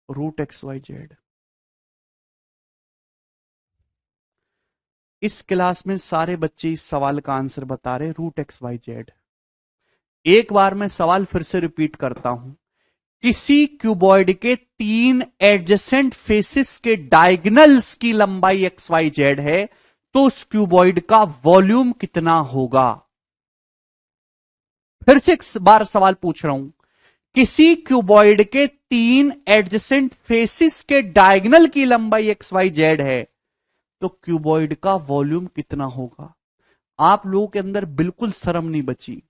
root X Y Z. इस क्लास में सारे बच्चे इस सवाल का आंसर बता रहे, रूट एक्स वाई जेड। एक बार मैं सवाल फिर से रिपीट करता हूं। किसी क्यूबॉइड के 3 एडजेसेंट फेसिस के डायगोनल्स की लंबाई एक्स वाई जेड है, तो उस क्यूबॉइड का वॉल्यूम कितना होगा? फिर से एक बार सवाल पूछ रहा हूं। किसी क्यूबॉइड के 3 एडजेसेंट फेसिस के डायगोनल की लंबाई एक्स वाई जेड है, तो क्यूबॉइड का वॉल्यूम कितना होगा? आप लोगों के अंदर बिल्कुल शर्म नहीं बची।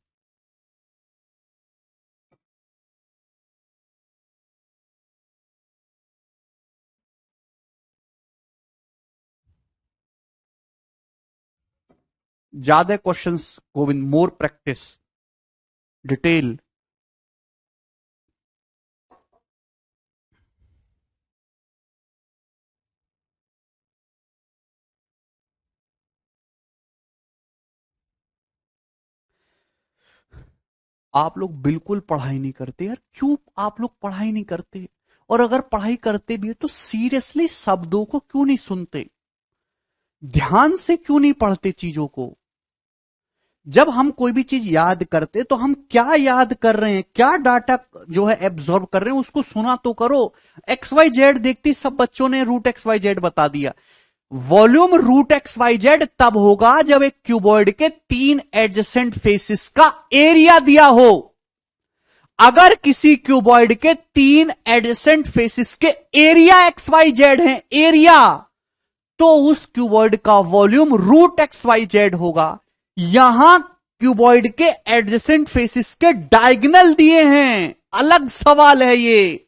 ज्यादा questions Govind, more practice, detail. आप लोग बिल्कुल पढ़ाई नहीं करते यार, क्यों आप लोग पढ़ाई नहीं करते? और अगर पढ़ाई करते भी हो तो सीरियसली शब्दों को क्यों नहीं सुनते? ध्यान से क्यों नहीं पढ़ते चीजों को? जब हम कोई भी चीज याद करते तो हम क्या याद कर रहे हैं, क्या डाटा जो है एब्जॉर्ब कर रहे हैं, उसको सुना तो करो। एक्स वाई जेड देखती सब बच्चों ने रूट एक्स वाई जेड बता दिया। Volume root X Y Z तब होगा जब एक क्यूबॉइड के 3 एडजेसेंट फेसिस का एरिया दिया हो। अगर किसी क्यूबॉइड के 3 एडजेसेंट फेसिस के एरिया एक्स वाई जेड है, एरिया, तो उस क्यूबॉइड का volume root X Y Z होगा। यहां क्यूबॉइड के एडजेसेंट फेसिस के डायगोनल दिए हैं, अलग सवाल है ये।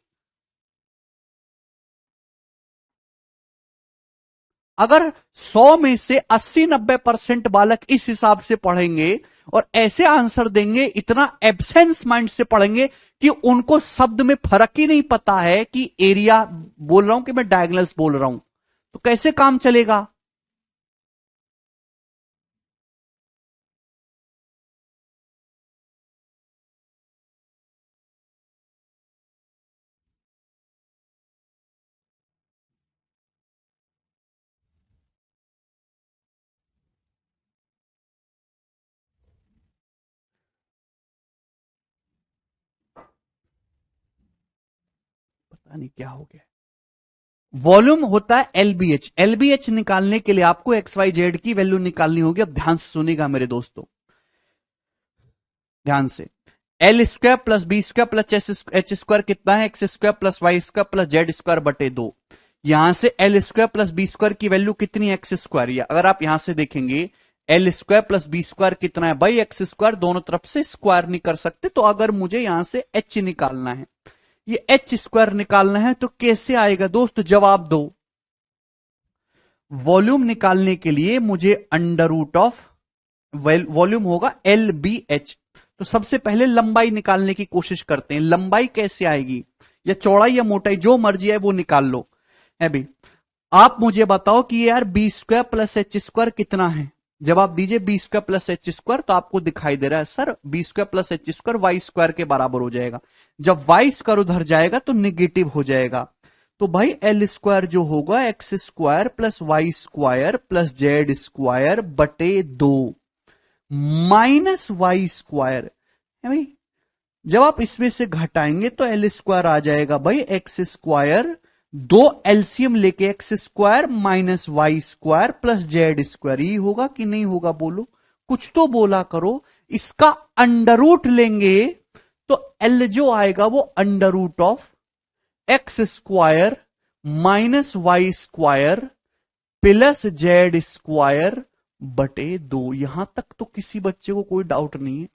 अगर 100 में से 80-90% बालक इस हिसाब से पढ़ेंगे और ऐसे आंसर देंगे, इतना एब्सेंस माइंड से पढ़ेंगे कि उनको शब्द में फर्क ही नहीं पता है कि एरिया बोल रहा हूं कि मैं डायगोनल्स बोल रहा हूं, तो कैसे काम चलेगा? पता नहीं क्या हो गया। वॉल्यूम होता है एलबीएच। एलबीएच निकालने के लिए आपको एक्स वाई जेड की वैल्यू निकालनी होगी। अब ध्यान से सुनिएगा मेरे दोस्तों, ध्यान से। L square plus B square plus H square कितना है? X square plus Y square plus Z square बटे 2। यहां से L square plus B square की वैल्यू कितनी है? X square. या अगर आप यहां से देखेंगे L square plus B square कितना है भाई? X square. दोनों तरफ से स्क्वायर नहीं कर सकते, तो अगर मुझे यहां से एच निकालना है, ये एच स्क्वायर निकालना है, तो कैसे आएगा दोस्त? जवाब दो। वॉल्यूम निकालने के लिए मुझे अंडर रूट ऑफ वॉल्यूम होगा एल बी एच। तो सबसे पहले लंबाई निकालने की कोशिश करते हैं। लंबाई कैसे आएगी? या चौड़ाई या मोटाई, जो मर्जी है वो निकाल लो। है भी, आप मुझे बताओ कि यार B square plus H square कितना है? जवाब दीजिए। B square plus H square, तो आपको दिखाई दे रहा है sir B square plus H square Y square के बराबर हो जाएगा। जब वाई स्क्वायर उधर जाएगा तो निगेटिव हो जाएगा। तो भाई एल स्क्वायर जो होगा X square plus Y square plus Z square बटे 2 माइनस वाई स्क्वायर है भाई। जब आप इसमें से घटाएंगे तो एल स्क्वायर आ जाएगा भाई एक्स स्क्वायर, दो एलसीएम लेके X square minus Y square plus Z square. ये होगा कि नहीं होगा? बोलो, कुछ तो बोला करो। इसका अंडर रूट लेंगे तो एल जो आएगा वो under root of X square minus Y square plus Z square बटे 2। यहां तक तो किसी बच्चे को कोई डाउट नहीं है?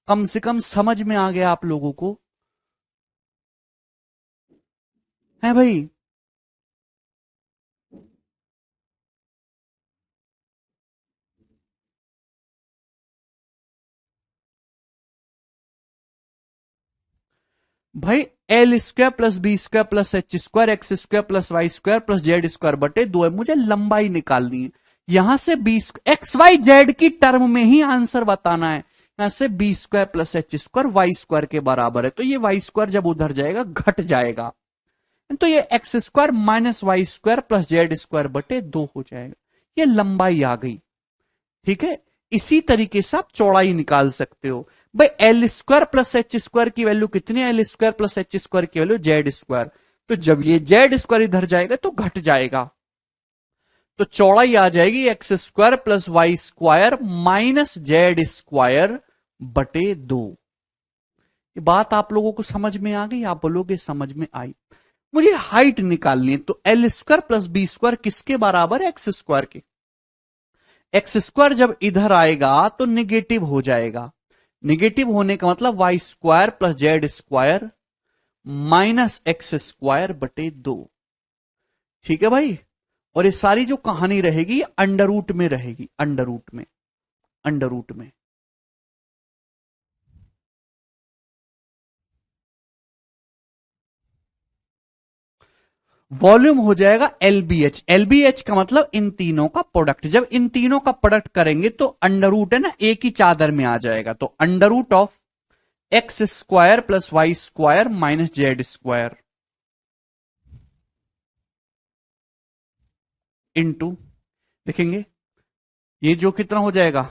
कम से कम समझ में आ गया आप लोगों को? है भाई? भाई L square plus B square plus H square X square plus Y square plus Z square बटे 2 है। मुझे लंबाई निकालनी है। यहां से बी एक्स वाई जेड की टर्म में ही आंसर बताना है। यहां से B square plus H square Y square के बराबर है, तो ये वाई स्क्वायर जब उधर जाएगा घट जाएगा, तो ये X square minus Y square plus Z square बटे 2 हो जाएगा। ये लंबाई आ गई। ठीक है, इसी तरीके से आप चौड़ाई निकाल सकते हो। भाई L square plus H square की वैल्यू कितनी है? L square plus H square की वैल्यू जेड स्क्वायर। तो जब ये जेड स्क्वायर इधर जाएगा तो घट जाएगा, तो चौड़ाई आ जाएगी X square plus Y square minus Z square बटे 2। ये बात आप लोगों को समझ में आ गई? आप बोलोगे समझ में आई। मुझे हाइट निकालनी है, तो L square plus B square किसके बराबर है? एक्स स्क्वायर के। एक्स स्क्वायर जब इधर आएगा तो निगेटिव हो जाएगा। निगेटिव होने का मतलब Y square plus Z square minus X square बटे 2। ठीक है भाई? और ये सारी जो कहानी रहेगी अंडर रूट में रहेगी, अंडर रूट में। अंडर रूट में। वॉल्यूम हो जाएगा एलबीएच। एलबीएच का मतलब इन तीनों का प्रोडक्ट। जब इन तीनों का प्रोडक्ट करेंगे तो अंडर रूट है ना, एक ही चादर में आ जाएगा। तो under root of X square plus Y square minus Z square into, लिखेंगे ये जो कितना हो जाएगा,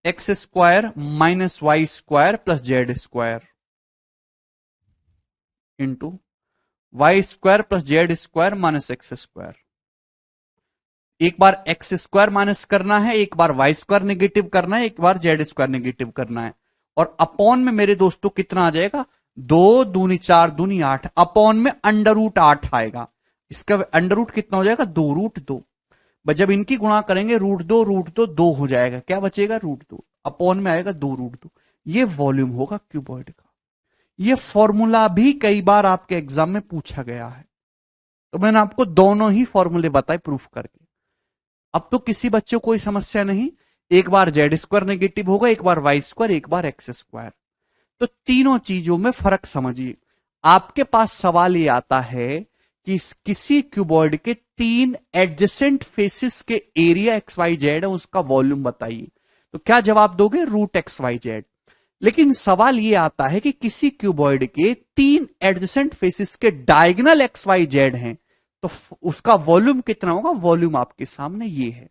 X square minus Y square plus Z square into Y square plus Z square minus X square. एक बार एक्स स्क्वायर माइनस करना है, एक बार वाई स्क्वायर नेगेटिव करना है, एक बार जेड स्क्वायर नेगेटिव करना है। और अपॉन में मेरे दोस्तों कितना आ जाएगा, 2 दूनी 4 दूनी 8, अपॉन में अंडर रूट 8 आएगा। इसका अंडर रूट कितना हो जाएगा, 2√2। जब इनकी गुणा करेंगे √2 2 हो जाएगा, क्या बचेगा, √2, अपॉन में आएगा 2√2। ये वॉल्यूम होगा क्यूबॉइड का। ये फॉर्मूला भी कई बार आपके एग्जाम में पूछा गया है, तो मैंने आपको दोनों ही फॉर्मूले बताए प्रूफ करके। अब तो किसी बच्चे को कोई समस्या नहीं, एक बार जेड स्क्वायर नेगेटिव होगा, एक बार वाई स्क्वायर, एक बार एक्स स्क्वायर। तो तीनों चीजों में फर्क समझिए। आपके पास सवाल ये आता है कि किसी क्यूबॉइड के 3 एडजेसेंट फेसिस के एरिया एक्स वाई जेड है, उसका वॉल्यूम बताइए। तो क्या जवाब दोगे, √XYZ। लेकिन सवाल यह आता है कि किसी क्यूबॉइड के 3 एडजेसेंट फेसिस के डायगोनल एक्स वाई जेड हैं, तो उसका वॉल्यूम कितना होगा। वॉल्यूम आपके सामने ये है,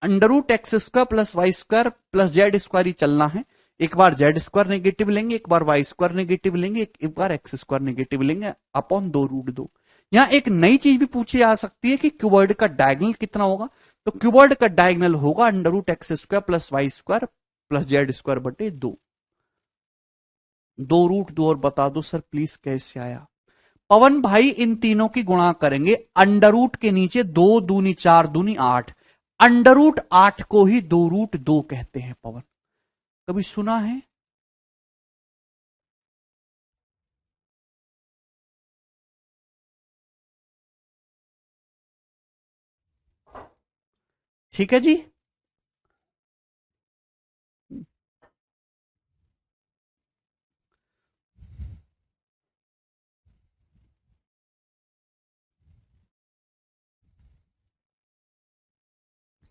√x² plus Y square plus Z square ही चलना है। एक बार जेड स्क्वायर नेगेटिव लेंगे, एक बार वाई स्क्वायर नेगेटिव लेंगे, एक बार एक्स स्क्वायर नेगेटिव लेंगे, अपॉन 2√2। यहां एक नई चीज भी पूछी जा सकती है कि क्यूबॉइड का डायगोनल कितना होगा। तो क्यूबॉइड का डायगोनल होगा √x² plus Y square plus Z square बटे 2। 2√2 और बता दो सर प्लीज कैसे आया। पवन भाई इन तीनों की गुणा करेंगे, अंडर रूट के नीचे 2 दूनी 4 दूनी 8, अंडर रूट 8 को ही 2√2 कहते हैं। पवन कभी सुना है। ठीक है जी।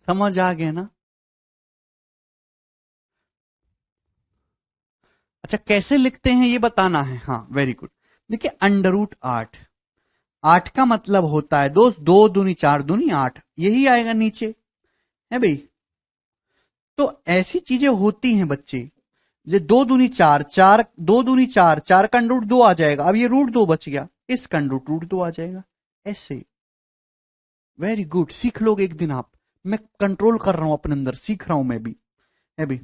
समझ आ गया ना। अच्छा कैसे लिखते हैं ये बताना है, हाँ वेरी गुड। देखिए √8, 8 का मतलब होता है दोस्त 2 दूनी 4 दूनी 8, यही आएगा नीचे, है भाई। तो ऐसी चीजें होती हैं बच्चे, ये 2 दूनी 4, 2 दूनी 4 का √2 आ जाएगा। अब ये √2 बच गया, इसका √2 आ जाएगा, ऐसे। वेरी गुड, सीख लोगे एक दिन आप। मैं कंट्रोल कर रहा हूं अपने अंदर, सीख रहा हूं मैं भी, है भी।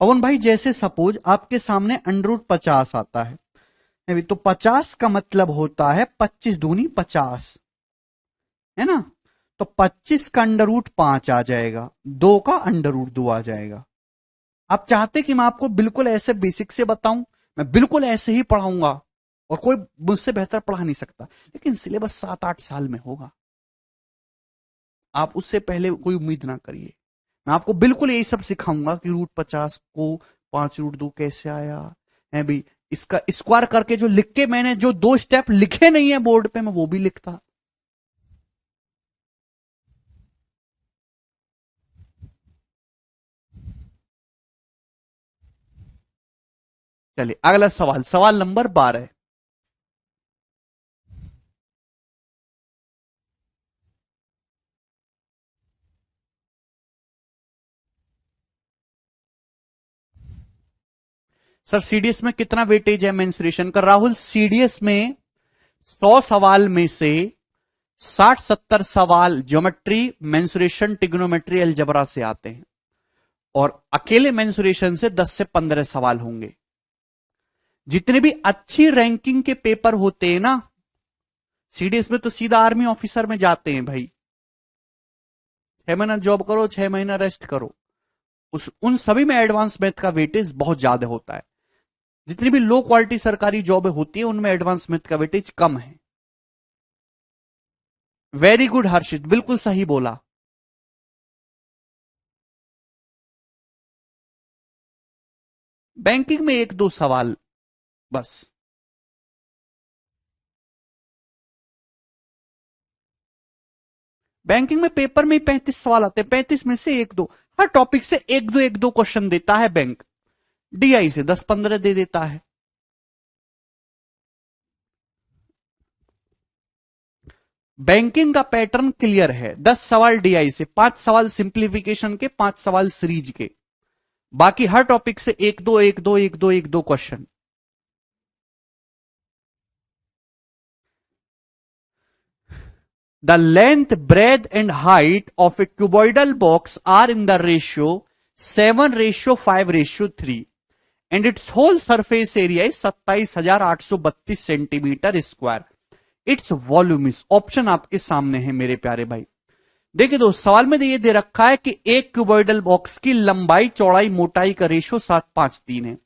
पवन भाई जैसे सपोज आपके सामने √50 आता है भी, तो 50 का मतलब होता है 25 दूनी 50, है ना। तो 25 का √5 आ जाएगा, 2 का √2 आ जाएगा। आप चाहते कि मैं आपको बिल्कुल ऐसे बेसिक से बताऊं, मैं बिल्कुल ऐसे ही पढ़ाऊंगा और कोई मुझसे बेहतर पढ़ा नहीं सकता, लेकिन सिलेबस 7-8 साल में होगा, आप उससे पहले कोई उम्मीद ना करिए। मैं आपको बिल्कुल यही सब सिखाऊंगा कि √50 को 5√2 कैसे आया है भी। इसका स्क्वायर करके जो लिख के मैंने जो 2 स्टेप लिखे नहीं है बोर्ड पे, मैं वो भी लिखता। चलिए अगला सवाल, सवाल नंबर 12। सर सीडीएस में कितना वेटेज है मेंसुरेशन का। राहुल सीडीएस में 100 सवाल में से 60-70 सवाल ज्योमेट्री, मेंसुरेशन, टिग्नोमेट्री, अलजबरा से आते हैं, और अकेले मेंसुरेशन से 10 से 15 सवाल होंगे। जितने भी अच्छी रैंकिंग के पेपर होते हैं ना सीडीएस में, तो सीधा आर्मी ऑफिसर में जाते हैं भाई। 6 महीना जॉब करो, 6 महीना रेस्ट करो, उन सभी में एडवांस मैथ का वेटेज बहुत ज्यादा होता है। जितनी भी लो क्वालिटी सरकारी जॉब होती है उनमें एडवांस मैथ का वेटेज कम है। वेरी गुड हर्षित, बिल्कुल सही बोला। बैंकिंग में एक दो सवाल बस। बैंकिंग में पेपर में 35 सवाल आते हैं, 35 में से एक दो, हर टॉपिक से एक दो क्वेश्चन देता है बैंक। डीआई से 10-15 दे देता है। बैंकिंग का पैटर्न क्लियर है, 10 सवाल डीआई से, 5 सवाल सिंप्लीफिकेशन के, 5 सवाल सीरीज के, बाकी हर टॉपिक से एक दो एक दो एक दो एक दो question. The length, breadth and height of a cuboidal box are in the ratio 7:5:3 and its whole surface area is 27,832 centimetre square. Its volume is, option आपके सामने है मेरे प्यारे भाई। देखिए दोस्त, सवाल में ये दे रखा है कि एक क्यूबॉइडल बॉक्स की लंबाई चौड़ाई मोटाई का रेशो 7:5:3 है,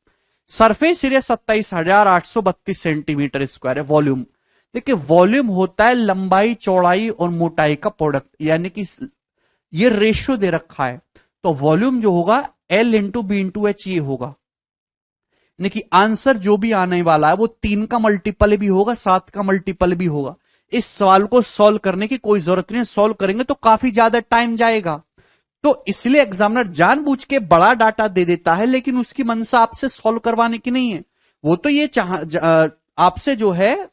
सरफेस एरिया 27,832 सेंटीमीटर स्क्वायर है, वॉल्यूम। देखिए वॉल्यूम होता है लंबाई चौड़ाई और मोटाई का प्रोडक्ट, यानी कि ये रेशियो दे रखा है, तो वॉल्यूम जो होगा L into B into H ये होगा। यानी कि आंसर जो भी आने वाला है वो 3 का मल्टीपल भी होगा, 7 का मल्टीपल भी होगा। इस सवाल को सॉल्व करने की कोई जरूरत नहीं, सॉल्व करेंगे तो काफी ज्यादा टाइम जाएगा, तो इसलिए एग्जामिनर जानबूझ के बड़ा डाटा दे देता है, लेकिन उसकी मंशा आपसे सॉल्व करवाने की नहीं है। वो तो ये आपसे जो है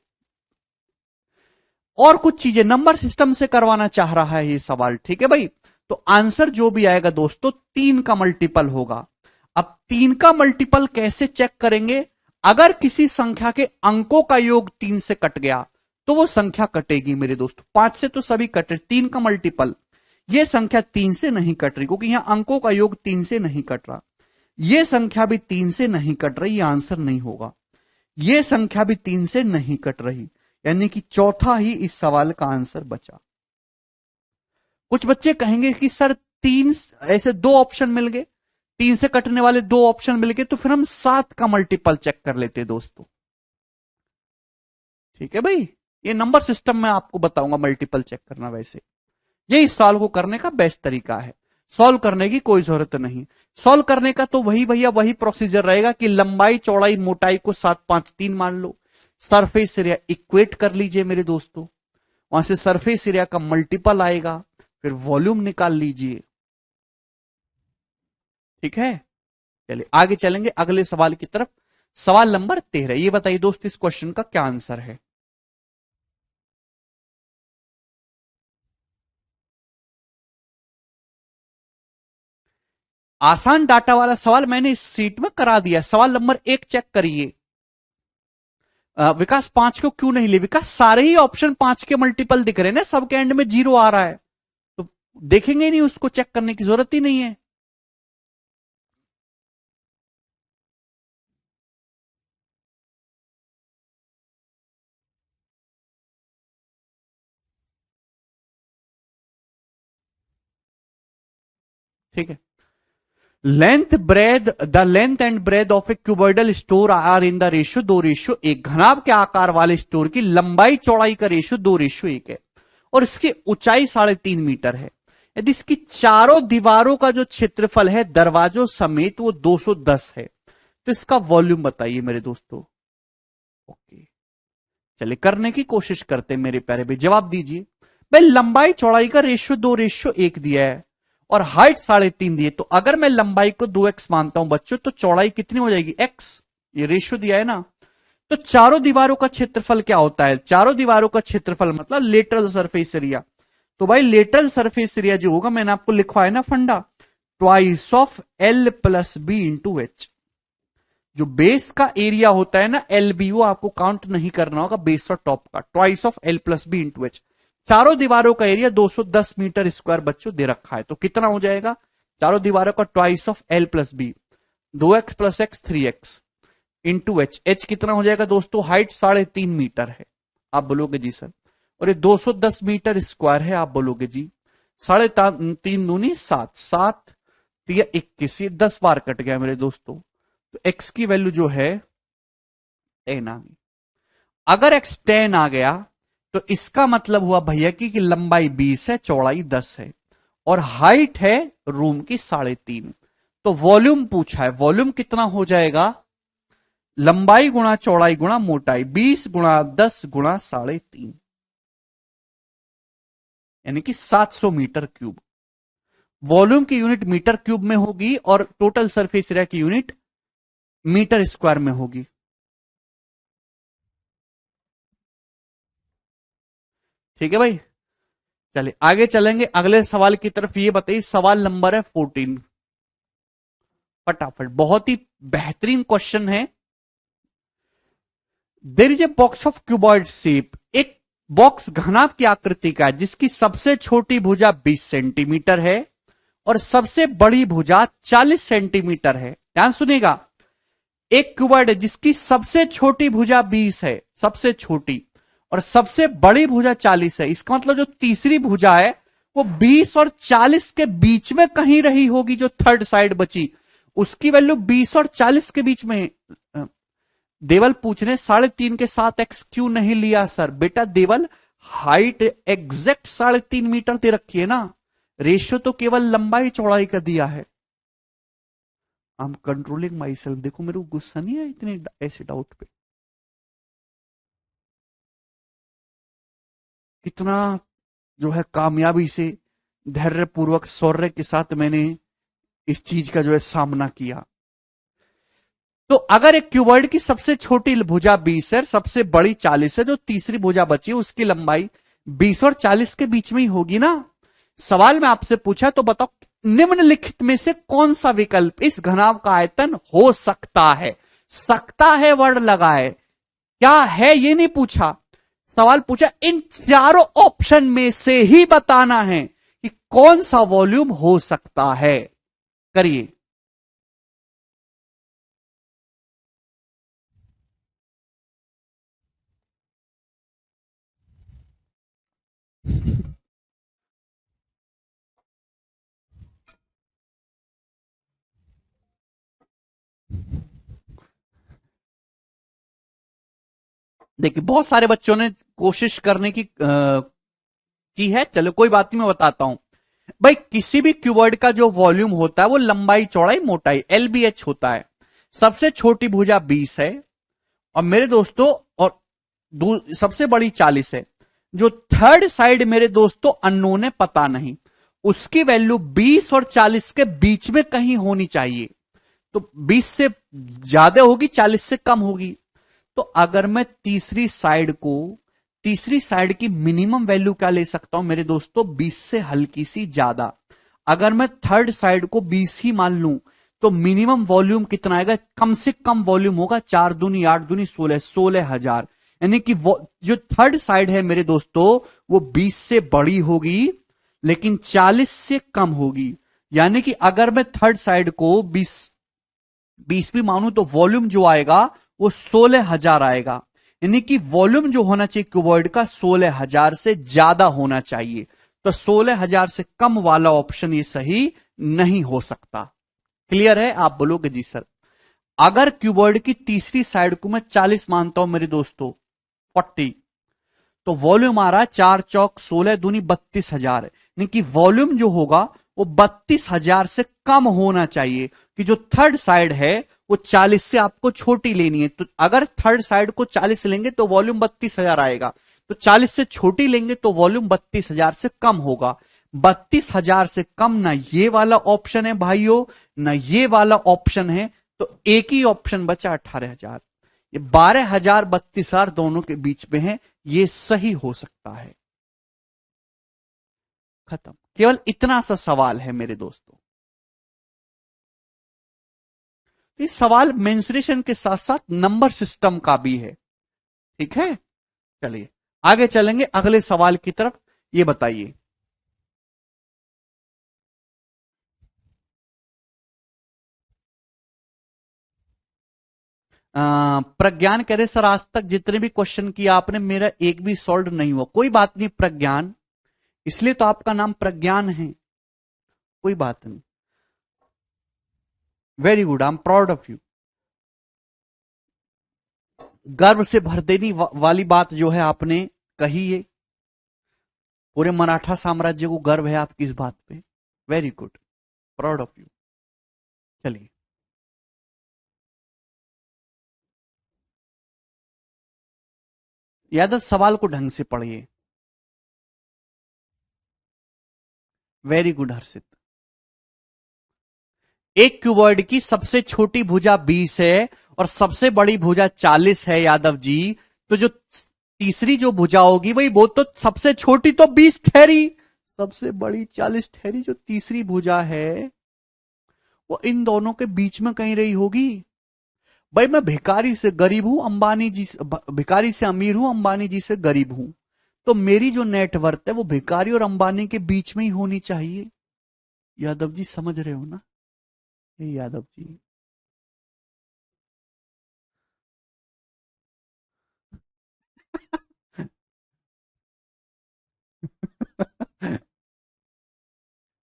और कुछ चीजें नंबर सिस्टम से करवाना चाह रहा है ये सवाल, ठीक है भाई। तो आंसर जो भी आएगा दोस्तों 3 का मल्टीपल होगा। अब 3 का मल्टीपल कैसे चेक करेंगे? अगर किसी संख्या के अंकों का योग 3 से कट गया तो वो संख्या कटेगी मेरे दोस्तों। 5 से तो सभी कट रहे, 3 का मल्टीपल, ये संख्या 3 से नहीं कट रही क्योंकि यहां अंकों का योग 3 से नहीं कट रहा। ये संख्या भी 3 से नहीं कट रही, ये आंसर नहीं होगा। ये संख्या भी 3 से नहीं कट रही, यानी कि चौथा ही इस सवाल का आंसर बचा। कुछ बच्चे कहेंगे कि सर 3 ऐसे 2 ऑप्शन मिल गए, 3 से कटने वाले 2 ऑप्शन मिल गए, तो फिर हम 7 का मल्टीपल चेक कर लेते दोस्तों। ठीक है भाई, ये नंबर सिस्टम में आपको बताऊंगा मल्टीपल चेक करना। वैसे ये इस सवाल को करने का बेस्ट तरीका है, सॉल्व करने की कोई जरूरत नहीं। सॉल्व करने का तो वही भैया वही प्रोसीजर रहेगा कि लंबाई चौड़ाई मोटाई को 7:5:3 मान लो, सरफेस एरिया इक्वेट कर लीजिए मेरे दोस्तों, वहां से सरफेस एरिया का मल्टीपल आएगा, फिर वॉल्यूम निकाल लीजिए। ठीक है, चलिए आगे चलेंगे अगले सवाल की तरफ। सवाल नंबर 13, ये बताइए दोस्त इस क्वेश्चन का क्या आंसर है? आसान डाटा वाला सवाल मैंने इस सीट में करा दिया। सवाल नंबर 1 चेक करिए। विकास 5 को क्यों नहीं ले? विकास सारे ही ऑप्शन 5 के मल्टीपल दिख रहे हैं ना, सबके एंड में 0 आ रहा है, तो देखेंगे नहीं, उसको चेक करने की जरूरत ही नहीं है। ठीक है, length and breadth of a cuboidal store are in the ratio 2:1। घनाभ के आकार वाले स्टोर की लंबाई चौड़ाई का रेशियो 2:1 है और इसकी ऊंचाई 3.5 मीटर है। यदि इसकी चारों दीवारों का जो क्षेत्रफल है दरवाजों समेत वो 210 है, तो इसका वॉल्यूम बताइए मेरे दोस्तों। ओके, चलिए करने की कोशिश करते हैं मेरे प्यारे भाई, जवाब दीजिए। भाई लंबाई चौड़ाई का रेशियो 2:1 दिया है और हाइट 3.5 दी है, तो अगर मैं लंबाई को 2x मानता हूं बच्चों, तो चौड़ाई कितनी हो जाएगी? x। ये रेशियो दिया है ना, तो चारों दीवारों का क्षेत्रफल क्या होता है? चारों दीवारों का क्षेत्रफल मतलब लेटरल सरफेस एरिया। तो भाई लेटरल सरफेस एरिया जो होगा, मैंने आपको लिखवा है ना फंडा, twice of L plus B into H. जो बेस का एरिया होता है ना LB, वो आपको काउंट नहीं करना होगा, बेस और टॉप का, twice of L plus B into H. चारों दीवारों का एरिया 210 मीटर स्क्वायर बच्चों दे रखा है, तो कितना हो जाएगा? चारों दीवारों का twice of L plus B, 2x plus X 3x into H. H कितना हो जाएगा दोस्तों? हाइट 3.5 मीटर है, आप बोलोगे जी सर, और ये 210 मीटर स्क्वायर है, आप बोलोगे जी 3.5 दूनी 7, 7 या 21, ये 10 बार कट गया मेरे दोस्तों, तो x की वैल्यू जो है 10 आ गई। अगर x 10 आ गया तो इसका मतलब हुआ भैया कि लंबाई 20 है, चौड़ाई 10 है और हाइट है रूम की 3.5। तो तो वॉल्यूम पूछा है, वॉल्यूम कितना हो जाएगा, लंबाई गुणा चौड़ाई गुणा मोटाई, 20 गुणा 10 गुणा 3.5, यानी कि 700 मीटर क्यूब। वॉल्यूम की यूनिट मीटर क्यूब में होगी और टोटल सरफेस एरिया की यूनिट मीटर स्क्वायर में होगी। ठीक है भाई, चलिए आगे चलेंगे अगले सवाल की तरफ। ये बताइए, सवाल नंबर है 14, फटाफट, बहुत ही बेहतरीन क्वेश्चन है। There is a box of cuboid shape, एक बॉक्स घनाभ की आकृति का है जिसकी सबसे छोटी भुजा 20 सेंटीमीटर है और सबसे बड़ी भुजा 40 सेंटीमीटर है। ध्यान सुनिएगा, एक क्यूबॉइड है जिसकी सबसे छोटी भुजा 20 है, सबसे छोटी, और सबसे बड़ी भुजा 40 है। इसका मतलब जो तीसरी भुजा है वो 20 और 40 के बीच में कहीं रही होगी। जो थर्ड साइड बची उसकी वैल्यू 20 और 40 के बीच में। देवल पूछ रहे 3.5 के साथ एक्स क्यों नहीं लिया सर? बेटा देवल, हाइट एग्जैक्ट 3.5 मीटर दे रखी है ना, रेशियो तो केवल लंबाई चौड़ाई का दिया है। I am controlling my self. देखो मेरे को गुस्सा नहीं है इतने ऐसे डाउट पे। कितना जो है कामयाबी से, धैर्य पूर्वक, शौर्य के साथ मैंने इस चीज का जो है सामना किया। तो अगर एक क्यूबॉइड की सबसे छोटी भुजा 20 है, सबसे बड़ी 40 है, जो तीसरी भुजा बची उसकी लंबाई 20 और 40 के बीच में ही होगी ना। सवाल में आपसे पूछा तो बताओ निम्नलिखित में से कौन सा विकल्प इस घनाभ का आयतन हो सकता है? सकता है वर्ड लगा है, क्या है ये नहीं पूछा। सवाल पूछा इन चारों ऑप्शन में से ही बताना है कि कौन सा वॉल्यूम हो सकता है। करिए। देखिए बहुत सारे बच्चों ने कोशिश करने की है, चलो कोई बात नहीं, मैं बताता हूं। भाई किसी भी क्यूबॉइड का जो वॉल्यूम होता है वो लंबाई चौड़ाई मोटाई LBH होता है। सबसे छोटी भुजा 20 है और मेरे दोस्तों, और सबसे बड़ी 40 है। जो थर्ड साइड मेरे दोस्तों अननोन है, पता नहीं, उसकी वैल्यू 20 और 40 के बीच में कहीं होनी चाहिए। तो 20 से ज्यादा होगी, 40 से कम होगी। तो अगर मैं तीसरी साइड की मिनिमम वैल्यू क्या ले सकता हूं मेरे दोस्तों, 20 से हल्की सी ज्यादा। अगर मैं थर्ड साइड को 20 ही मान लूं तो मिनिमम वॉल्यूम कितना आएगा, कम से कम वॉल्यूम होगा 4 दूनी 8 दूनी 16,000। यानी कि जो थर्ड साइड है मेरे दोस्तों वो 20 से बड़ी होगी लेकिन 40 से कम होगी। यानी कि अगर मैं थर्ड साइड को 20 भी मानूं तो वॉल्यूम जो आएगा वो 16,000 आएगा। यानी कि वॉल्यूम जो होना चाहिए क्यूबॉइड का 16,000 से ज्यादा होना चाहिए। तो 16,000 से कम वाला ऑप्शन ये सही नहीं हो सकता। क्लियर है? आप बोलोगे जी सर। अगर क्यूबॉइड की तीसरी साइड को मैं 40 मानता हूं मेरे दोस्तों, 40, तो वॉल्यूम आ रहा है 4 चौक 16 दूनी 32,000। यानी कि वॉल्यूम जो होगा वो 32,000 से कम होना चाहिए। कि जो थर्ड साइड है वो 40 से आपको छोटी लेनी है। तो अगर थर्ड साइड को 40 लेंगे तो वॉल्यूम 32,000 आएगा, तो 40 से छोटी लेंगे तो वॉल्यूम 32,000 से कम होगा। 32,000 से कम ना ये वाला ऑप्शन है भाइयों, ना ये वाला ऑप्शन है। तो एक ही ऑप्शन बचा 18,000। ये 12,000 32,000 दोनों के बीच में है, ये सही हो सकता है। खत्म। केवल इतना सा सवाल है मेरे दोस्तों। तो ये सवाल मेंसुरेशन के साथ साथ नंबर सिस्टम का भी है। ठीक है, चलिए आगे चलेंगे अगले सवाल की तरफ। ये बताइए, प्रज्ञान कह रहे सर आज तक जितने भी क्वेश्चन किया आपने मेरा एक भी सॉल्व नहीं हुआ। कोई बात नहीं प्रज्ञान, इसलिए तो आपका नाम प्रज्ञान है। कोई बात नहीं, very good, I am proud of you. गर्व से भर देनी वाली बात जो है आपने कही है। पूरे मराठा साम्राज्य को गर्व है आपकी इस बात पे। Very good, proud of you. चलिए, यादव सवाल को ढंग से पढ़िए। वेरी गुड हर्षित। एक क्यूबॉइड की सबसे छोटी भुजा 20 है और सबसे बड़ी भुजा 40 है यादव जी। तो जो तीसरी जो भुजा होगी वही, वो तो सबसे छोटी तो 20 ठहरी, सबसे बड़ी 40 ठहरी। जो तीसरी भुजा है वो इन दोनों के बीच में कहीं रही होगी। भाई मैं भिखारी से गरीब हूं, अंबानी जी से भिखारी से अमीर हूं, अंबानी जी से गरीब हूं। तो मेरी जो नेटवर्थ है वो भिखारी और अंबानी के बीच में ही होनी चाहिए। यादव जी समझ रहे हो ना? ये यादव जी।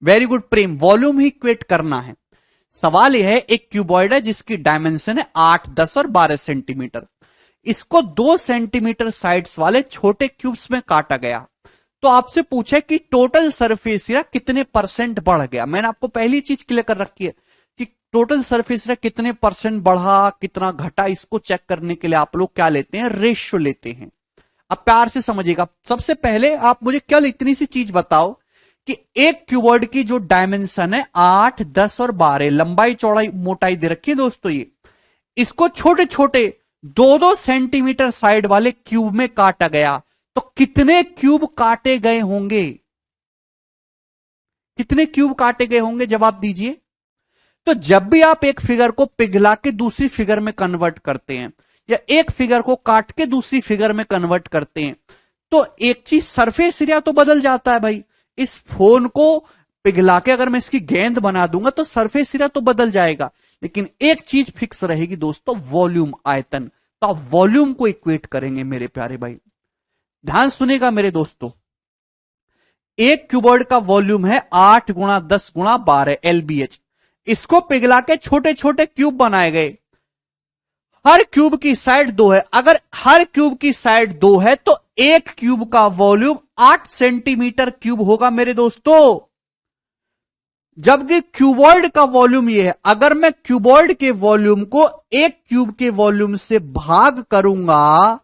वेरी गुड प्रेम, वॉल्यूम ही इक्वेट करना है। सवाल यह है, एक क्यूबॉइड है जिसकी डायमेंशन है 8, 10 और 12 सेंटीमीटर। इसको 2 सेंटीमीटर साइड्स वाले छोटे क्यूब्स में काटा गया। तो आपसे पूछे कि टोटल सरफेस एरिया कितने परसेंट बढ़ गया। मैंने आपको पहली चीज क्लियर कर रखी है कि टोटल सरफेस एरिया कितने परसेंट बढ़ा, कितना घटा। इसको चेक करने के लिए आप लोग क्या लेते हैं, रेशियो लेते हैं। अब प्यार से समझिएगा। सबसे पहले आप मुझे केवल इतनी सी चीज बताओ कि एक क्यूबॉइड की जो डायमेंशन है 8, 10 और 12, लंबाई चौड़ाई मोटाई दे रखी है दोस्तों। ये इसको छोटे छोटे 2-2 सेंटीमीटर साइड वाले क्यूब में काटा गया। तो कितने क्यूब काटे गए होंगे? कितने क्यूब काटे गए होंगे, जवाब दीजिए। तो जब भी आप एक फिगर को पिघला के दूसरी फिगर में कन्वर्ट करते हैं, या एक फिगर को काट के दूसरी फिगर में कन्वर्ट करते हैं, तो एक चीज सरफेस एरिया तो बदल जाता है भाई। इस फोन को पिघला के अगर मैं इसकी गेंद बना दूंगा तो सरफेस एरिया तो बदल जाएगा, लेकिन एक चीज फिक्स रहेगी दोस्तों, वॉल्यूम, आयतन। तो आप वॉल्यूम को इक्वेट करेंगे मेरे प्यारे भाई। ध्यान सुनेगा मेरे दोस्तों। एक क्यूबॉइड का वॉल्यूम है 8 गुणा 10 गुणा 12 LBH। इसको पिघला के छोटे छोटे क्यूब बनाए गए। हर क्यूब की साइड 2 है। अगर हर क्यूब की साइड 2 है तो एक क्यूब का वॉल्यूम 8 सेंटीमीटर क्यूब होगा मेरे दोस्तों। जबकि क्यूबॉइड का वॉल्यूम यह है। अगर मैं क्यूबॉइड के वॉल्यूम को एक क्यूब के वॉल्यूम से भाग करूंगा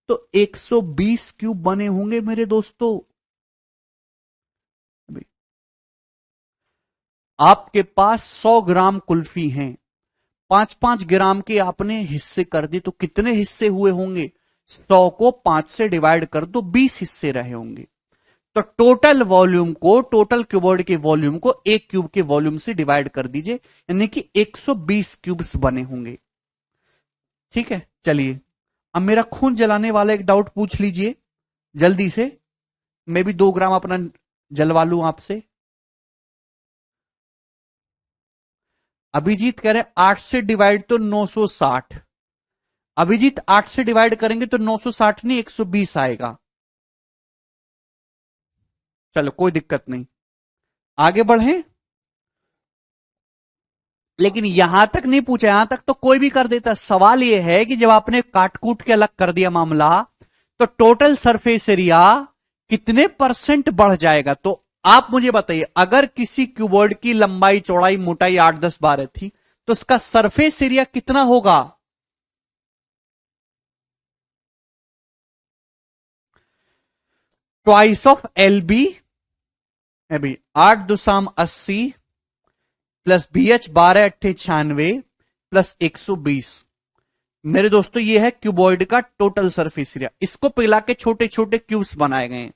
तो 120 क्यूब बने होंगे मेरे दोस्तों। आपके पास 100 ग्राम कुल्फी हैं, 5-5 ग्राम के आपने हिस्से कर दिए, तो कितने हिस्से हुए होंगे? 100 को 5 से डिवाइड कर दो, 20 हिस्से रहे होंगे। तो टोटल वॉल्यूम को, टोटल क्यूबॉइड के वॉल्यूम को एक क्यूब के वॉल्यूम से डिवाइड कर दीजिए, यानी कि 120 क्यूब्स बने होंगे। ठीक है, चलिए अब मेरा खून जलाने वाला एक डाउट पूछ लीजिए जल्दी से। मैं भी 2 ग्राम अपना जलवा लूं आपसे। अभिजीत कह रहे 8 से डिवाइड तो 960। अभिजीत 8 से डिवाइड करेंगे तो 960 नहीं 120 आएगा। चलो कोई दिक्कत नहीं, आगे बढ़े। लेकिन यहां तक नहीं पूछा, यहां तक तो कोई भी कर देता। सवाल यह है कि जब आपने काटकूट के अलग कर दिया मामला, तो टोटल सरफेस एरिया कितने परसेंट बढ़ जाएगा। तो आप मुझे बताइए, अगर किसी क्यूबॉइड की लंबाई चौड़ाई मोटाई 8, 10, 12 थी, तो उसका सरफेस एरिया कितना होगा? ट्वाइस ऑफ LB है भाई। 8 दुसाम 80 प्लस BH 12 अट्ठे 96 प्लस 120। मेरे दोस्तों ये है क्यूबॉइड का टोटल सरफेस एरिया। इसको पिघला के छोटे छोटे क्यूब्स बनाए गए हैं।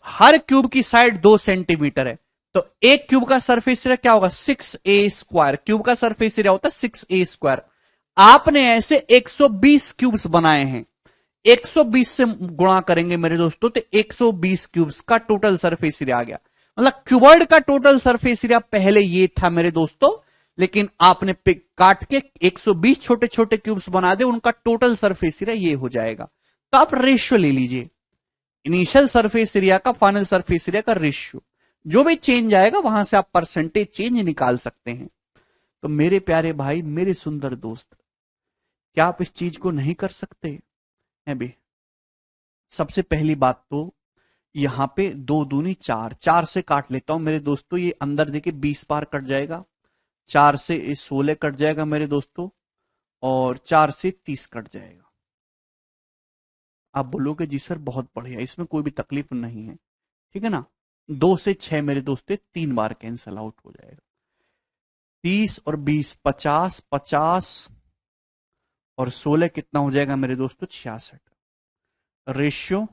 हर क्यूब की साइड 2 सेंटीमीटर है। तो एक क्यूब का सरफेस एरिया क्या होगा? 6A²। क्यूब का सरफेस एरिया होता है 6A²। आपने ऐसे 120 क्यूब्स बनाए हैं। 120 से गुणा करेंगे मेरे दोस्तों तो 120 क्यूब्स का टोटल सरफेस एरिया आ गया। मतलब क्यूबॉइड का टोटल सरफेस एरिया पहले ये था मेरे दोस्तों, लेकिन आपने काट के 120 छोटे छोटे क्यूब्स बना दे, उनका टोटल सरफेस एरिया ये हो जाएगा। तो आप रेशियो ले लीजिए, इनिशियल सरफेस एरिया का फाइनल सरफेस एरिया का रेशियो। जो भी चेंज आएगा वहां से आप परसेंटेज चेंज निकाल सकते हैं। तो मेरे प्यारे भाई, मेरे सुंदर दोस्त, क्या आप इस चीज को नहीं कर सकते हैं भी? सबसे पहली बात तो यहां पे 2 दूनी 4, 4 से काट लेता हूं मेरे दोस्तों। ये अंदर देखिए 20 पार कट जाएगा, 4 से 16 कट जाएगा मेरे दोस्तों, और 4 से 30 कट जाएगा। आप बोलोगे जी सर बहुत बढ़िया, इसमें कोई भी तकलीफ नहीं है, ठीक है ना। 2 से 6 मेरे दोस्तों 3 बार कैंसल आउट हो जाएगा। 30 और 20 50, 50 और 16 कितना हो जाएगा मेरे दोस्तों 66। रेशियो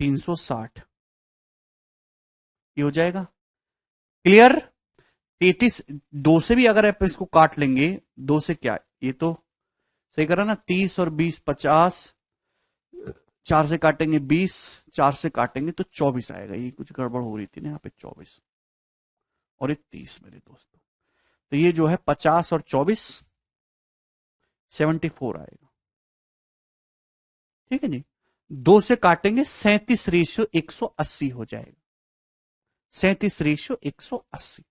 360 ये हो जाएगा। क्लियर। 33 2 से भी अगर आप इसको काट लेंगे, 2 से क्या, ये तो सही करा ना। 30 और 20 50, 4 से काटेंगे 20, 4 से काटेंगे तो 24 आएगा। ये कुछ गड़बड़ हो रही थी ना यहाँ पे, 24 और ये 30 मेरे दोस्तों। तो ये जो है 50 और 24 74 आएगा, ठीक है जी। 2 से काटेंगे 37 रेशियो 180 हो जाएगा। 37 रेशियो 180।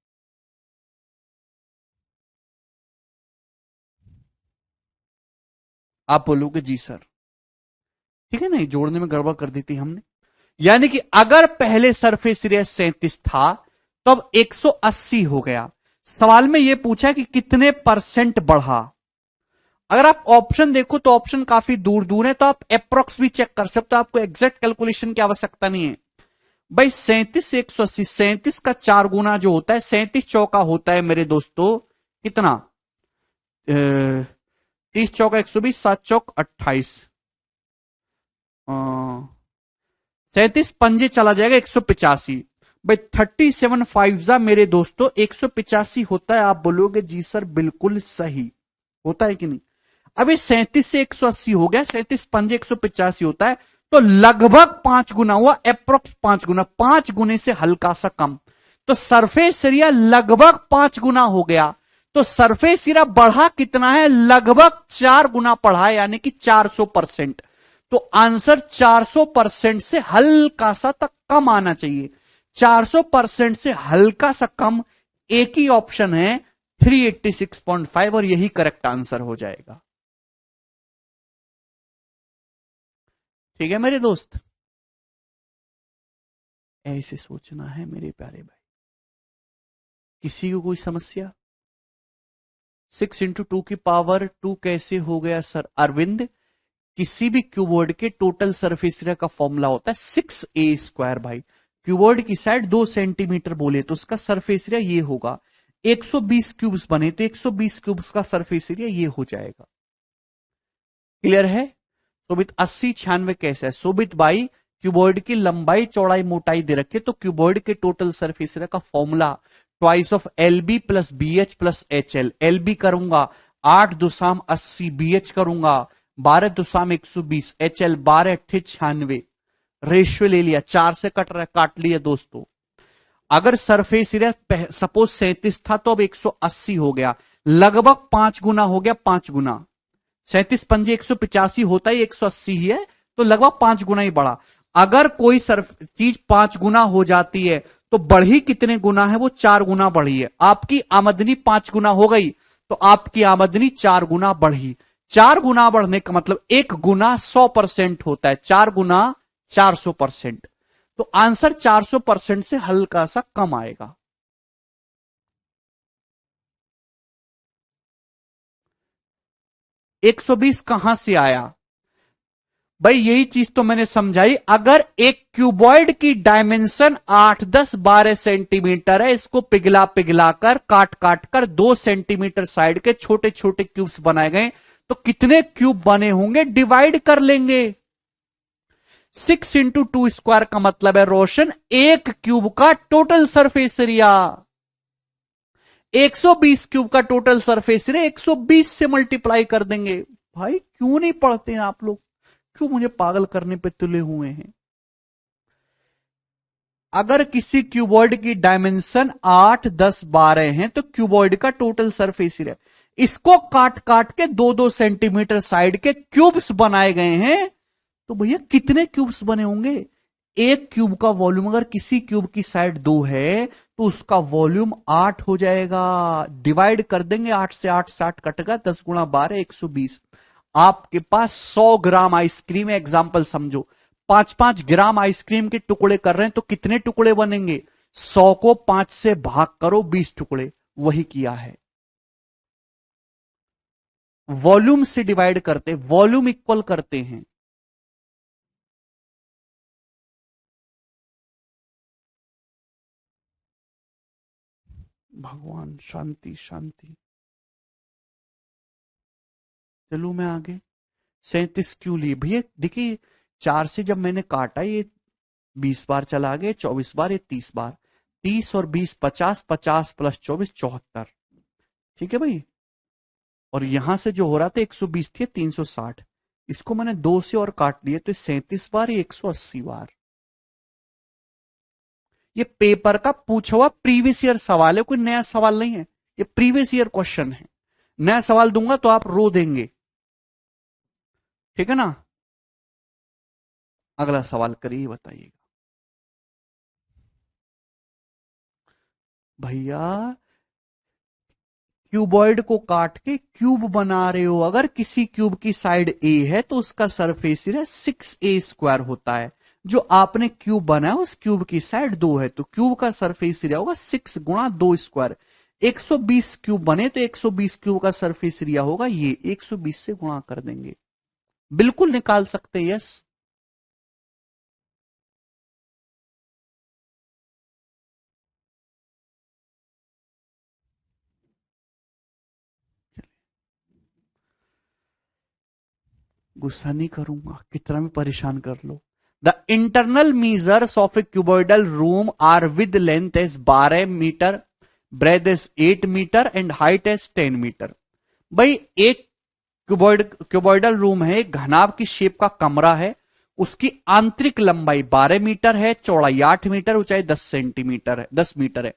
आप बोलोगे जी सर, ठीक है ना, जोड़ने में गड़बड़ कर दी थी हमने। यानी कि अगर पहले सरफेस एरिया 37 था तो अब 180 हो गया। सवाल में यह पूछा कि कितने परसेंट बढ़ा। अगर आप ऑप्शन देखो तो ऑप्शन काफी दूर दूर है, तो आप अप्रोक्स भी चेक कर सकते हो, आपको एग्जैक्ट कैलकुलेशन की आवश्यकता नहीं है भाई। 37 से 180, 37 का 4 गुना जो होता है, 37 चौका होता है मेरे दोस्तों कितना, 30 चौका 120, 7 चौक 28, 37 पंजे चला जाएगा 185 भाई। 37 5 मेरे दोस्तों 185 होता है। आप बोलोगे जी सर बिल्कुल सही होता है कि नहीं। अभी 37 से 180 हो गया, 37 पंजे 185 होता है, तो लगभग 5 गुना हुआ, अप्रोक्स 5 गुना, 5 गुने से हल्का सा कम। तो सरफेस एरिया लगभग 5 गुना हो गया। तो सरफेस एरिया बढ़ा कितना है, लगभग 4 गुना बढ़ा है, यानी कि 400%। तो आंसर 400% से हल्का सा तक कम आना चाहिए। 400% से हल्का सा कम एक ही ऑप्शन है 386.5, और यही करेक्ट आंसर हो जाएगा। ठीक है मेरे दोस्त, ऐसे सोचना है मेरे प्यारे भाई। किसी को कोई समस्या। 6 इंटू 2 की पावर 2 कैसे हो गया सर अरविंद। किसी भी क्यूबॉइड के टोटल सरफेस एरिया का फॉर्मूला होता है 6a² भाई। क्यूबॉइड की साइड 2 सेंटीमीटर बोले तो उसका सरफेस एरिया ये होगा। 120 क्यूब्स बने तो 120 क्यूब्स का सरफेस एरिया ये हो जाएगा। क्लियर है। सोबित 80 96 कैसे है सोबित भाई। क्यूबॉइड की लंबाई चौड़ाई मोटाई दे रखे, तो क्यूबॉइड के टोटल सरफेस एरिया का formula twice of LB plus BH plus HL। LB करूंगा 8 दुसाम 80, BH करूंगा 12 दुसाम 120, HL 12 8 96। रेशियो ले लिया, 4 से कट रहा है, काट लिया दोस्तों। अगर सरफेस एरिया सपोज 37 था तो अब 180 हो गया, लगभग 5 गुना हो गया। 5 गुना 37 पंजे 185 होता है, 180 ही है, तो लगभग 5 गुना ही बढ़ा। अगर कोई चीज 5 गुना हो जाती है तो बढ़ी कितने गुना है, वो 4 गुना बढ़ी है। आपकी आमदनी 5 गुना हो गई तो आपकी आमदनी 4 गुना बढ़ी। 4 गुना बढ़ने का मतलब 1 गुना 100% होता है, 4 गुना 400%। तो आंसर 400% से हल्का सा कम आएगा। एक 120 कहां से आया भाई, यही चीज तो मैंने समझाई। अगर एक क्यूबॉइड की डायमेंशन 8 10 12 सेंटीमीटर है, इसको पिघला पिघला कर काट काट कर 2 सेंटीमीटर साइड के छोटे छोटे क्यूब्स बनाए गए, तो कितने क्यूब बने होंगे डिवाइड कर लेंगे। 6 इंटू 2² का मतलब है रोशन एक क्यूब का टोटल सरफेस एरिया। 120 क्यूब का टोटल सरफेस एरिया 120 से मल्टीप्लाई कर देंगे। भाई क्यों नहीं पढ़ते हैं आप लोग, क्यों मुझे पागल करने पे तुले हुए हैं। अगर किसी क्यूबॉइड की डायमेंशन 8 10 12 है तो क्यूबॉइड का टोटल सरफेस एरिया, इसको काट काट के 2-2 सेंटीमीटर साइड के क्यूब्स बनाए गए हैं, तो भैया कितने क्यूब्स बने होंगे। एक क्यूब का वॉल्यूम अगर किसी क्यूब की साइड 2 है तो उसका वॉल्यूम 8 हो जाएगा। डिवाइड कर देंगे, 8 से 8 60 कटेगा, 10 गुणा 12 120। आपके पास 100 ग्राम आइसक्रीम है, एग्जाम्पल समझो 5-5 ग्राम आइसक्रीम के टुकड़े कर रहे हैं तो कितने टुकड़े बनेंगे। 100 को 5 से भाग करो 20 टुकड़े, वही किया है। वॉल्यूम से डिवाइड करते, वॉल्यूम इक्वल करते हैं। भगवान शांति शांति। चलो मैं आगे। 37 क्यों लिए भैया? देखिए 4 से जब मैंने काटा ये 20 बार चला गया, 24 बार, ये 30 बार, 30 और 20 50, 50 प्लस 24 74। ठीक है भाई। और यहां से जो हो रहा था 120 थी 360, इसको मैंने 2 से और काट लिए तो 37 बार, ये 180 बार। ये पेपर का पूछा हुआ प्रीवियस ईयर सवाल है, कोई नया सवाल नहीं है, ये प्रीवियस ईयर क्वेश्चन है। नया सवाल दूंगा तो आप रो देंगे। ठीक है ना? अगला सवाल करिए, बताइएगा भैया। क्यूबॉइड को काट के क्यूब बना रहे हो, अगर किसी क्यूब की साइड ए है तो उसका सरफेस एरिया 6a² होता है। जो आपने क्यूब बनाया उस क्यूब की साइड 2 है तो क्यूब का सरफेस एरिया होगा 6 गुणा 2²। 120 क्यूब बने तो 120 क्यूब का सरफेस एरिया होगा ये, 120 से गुणा कर देंगे। बिल्कुल निकाल सकते हैं, यस। गुस्सा नहीं करूंगा, कितना भी परेशान कर लो। The internal measures of a cuboidal room are with length as 12 metre, breadth as 8 metre and height as 10 metre. भाई एक क्यूबॉइडल रूम है, एक घनाभ की शेप का कमरा है, उसकी आंतरिक लंबाई 12 मीटर है, चौड़ाई 8 मीटर, ऊंचाई 10 सेंटीमीटर है, 10 मीटर है।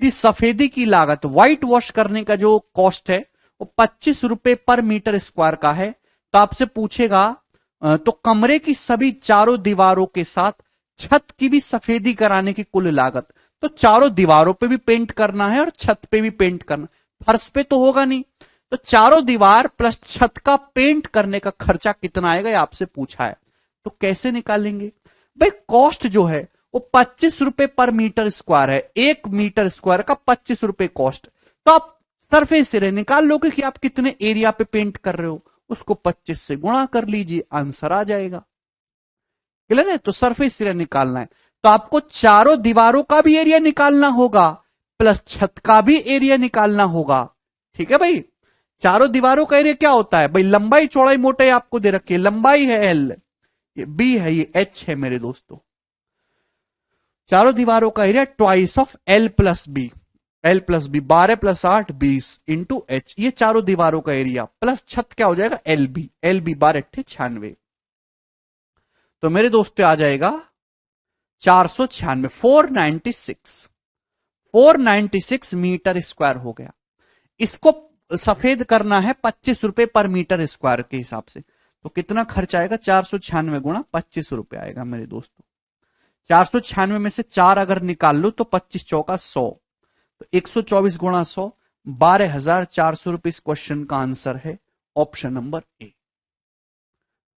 इस सफेदी की लागत, व्हाइट वॉश करने का जो कॉस्ट है वो 25 रुपए पर मीटर स्क्वायर का है। तो आपसे पूछेगा तो कमरे की सभी चारों दीवारों के साथ छत की भी सफेदी कराने की कुल लागत, तो चारों दीवारों पे भी पेंट करना है और छत पे भी पेंट करना, फर्श पे तो होगा नहीं, तो चारों दीवार प्लस छत का पेंट करने का खर्चा कितना आएगा, ये आपसे पूछा है। तो कैसे निकालेंगे भाई? कॉस्ट जो है वो 25 रुपए पर मीटर स्क्वायर है, 1 मीटर स्क्वायर का 25 रुपए कॉस्ट। तो आप सरफेस एरिया निकाल लोगे कि आप कितने एरिया पे पेंट कर रहे हो, उसको 25 से गुणा कर लीजिए, आंसर आ जाएगा। क्लियर है? तो सरफेस एरिया निकालना है तो आपको चारों दीवारों का भी एरिया निकालना होगा प्लस छत का भी एरिया निकालना होगा। ठीक है भाई? चारों दीवारों का एरिया क्या होता है भाई? लंबाई चौड़ाई मोटाई आपको दे रखी है, लंबाई है L, ये B है, ये H है मेरे दोस्तों। चारों दीवारों का area twice of L plus B, L plus B, 12 plus 8 20 into H, ये चारों दीवारों का एरिया प्लस छत क्या हो जाएगा LB, LB 12 8 96। तो मेरे दोस्तों आ जाएगा 496, 496, 496 मीटर स्क्वायर हो गया। इसको सफेद करना है 25 रुपए पर मीटर स्क्वायर के हिसाब से, तो कितना खर्च आएगा? 496 गुणा 25 रुपए आएगा मेरे दोस्तों। 496 में से 4 अगर निकाल लो तो 25 चौका 100, तो 124 गुणा 100, 12,400 रुपए इस क्वेश्चन का आंसर है, ऑप्शन नंबर ए।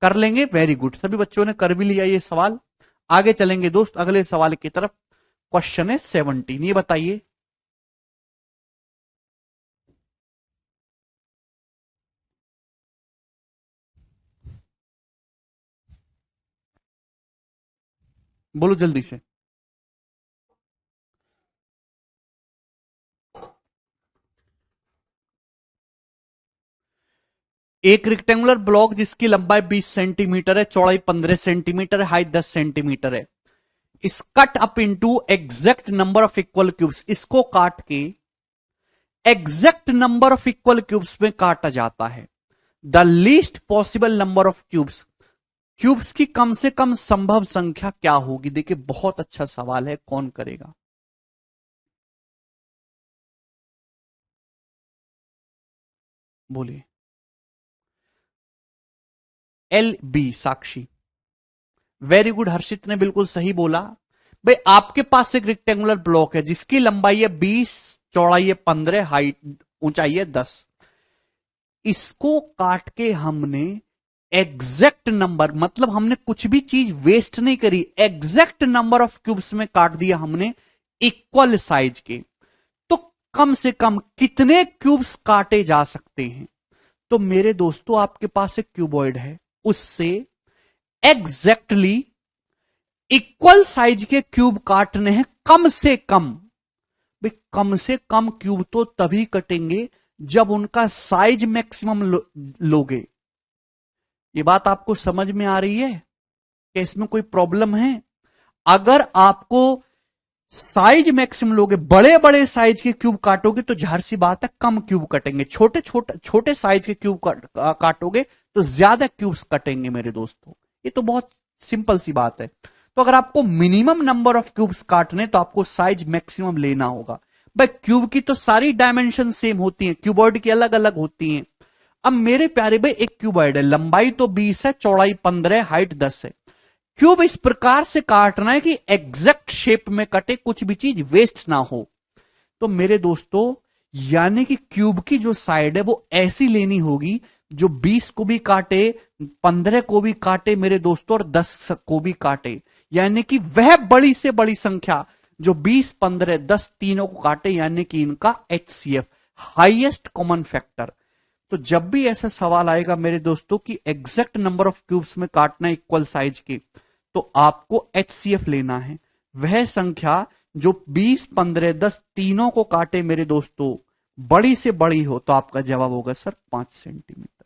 कर लेंगे, वेरी गुड, सभी बच्चों ने कर भी लिया ये सवाल। आगे चलेंगे दोस्त अगले सवाल की तरफ। क्वेश्चन है 17, ये बताइए बोलो जल्दी से। एक रेक्टेंगुलर ब्लॉक जिसकी लंबाई 20 सेंटीमीटर है, चौड़ाई 15 सेंटीमीटर है, हाइट 10 सेंटीमीटर है, इस cut up into exact number of equal cubes, इसको काट के exact number of equal cubes में काटा जाता है। The least possible number of cubes, cubes की कम से कम संभव संख्या क्या होगी? देखिए बहुत अच्छा सवाल है, कौन करेगा? बोलिए। LB साक्षी, वेरी गुड, हर्षित ने बिल्कुल सही बोला। भाई आपके पास एक रेक्टेंगुलर ब्लॉक है जिसकी लंबाई है 20, चौड़ाई है 15, हाइट ऊंचाई है 10, इसको काट के हमने एग्जैक्ट नंबर, मतलब हमने कुछ भी चीज वेस्ट नहीं करी, एग्जैक्ट नंबर ऑफ क्यूब्स में काट दिया हमने इक्वल साइज के। तो कम से कम कितने क्यूब्स काटे जा सकते हैं? तो मेरे दोस्तों आपके पास एक क्यूबॉइड है, उससे एग्जैक्टली इक्वल साइज के क्यूब काटने हैं कम से कम। भाई कम से कम क्यूब तो तभी कटेंगे जब उनका साइज मैक्सिमम लोगे। ये बात आपको समझ में आ रही है कि इसमें कोई प्रॉब्लम है? अगर आपको साइज मैक्सिमम लोगे, बड़े बड़े साइज के क्यूब काटोगे तो जाहिर सी बात है कम क्यूब कटेंगे, छोटे साइज के क्यूब काटोगे तो ज्यादा क्यूब्स कटेंगे मेरे दोस्तों। ये तो बहुत सिंपल सी बात है। तो अगर आपको मिनिमम नंबर ऑफ क्यूब्स काटने तो आपको साइज मैक्सिमम लेना होगा। भाई क्यूब की तो सारी डायमेंशन सेम होती हैं, क्यूबॉइड की अलग अलग होती हैं। अब मेरे प्यारे भाई एक क्यूबॉइड है, लंबाई तो 20 है, चौड़ाई 15 है, हाइट 10 है। क्यूब इस प्रकार से काटना है कि एग्जैक्ट शेप में कटे, कुछ भी चीज वेस्ट ना हो। तो मेरे दोस्तों यानी कि क्यूब की जो साइड है वो ऐसी लेनी होगी जो 20 को भी काटे, 15 को भी काटे मेरे दोस्तों, और 10 को भी काटे। यानी कि वह बड़ी से बड़ी संख्या जो 20, 15, 10 तीनों को काटे, यानी कि इनका HCF, हाईएस्ट कॉमन फैक्टर। तो जब भी ऐसा सवाल आएगा मेरे दोस्तों कि एग्जैक्ट नंबर ऑफ क्यूब्स में काटना इक्वल साइज के, तो आपको HCF लेना है। वह संख्या जो 20, 15, 10 तीनों को काटे मेरे दोस्तों, बड़ी से बड़ी हो, तो आपका जवाब होगा सर 5 सेंटीमीटर।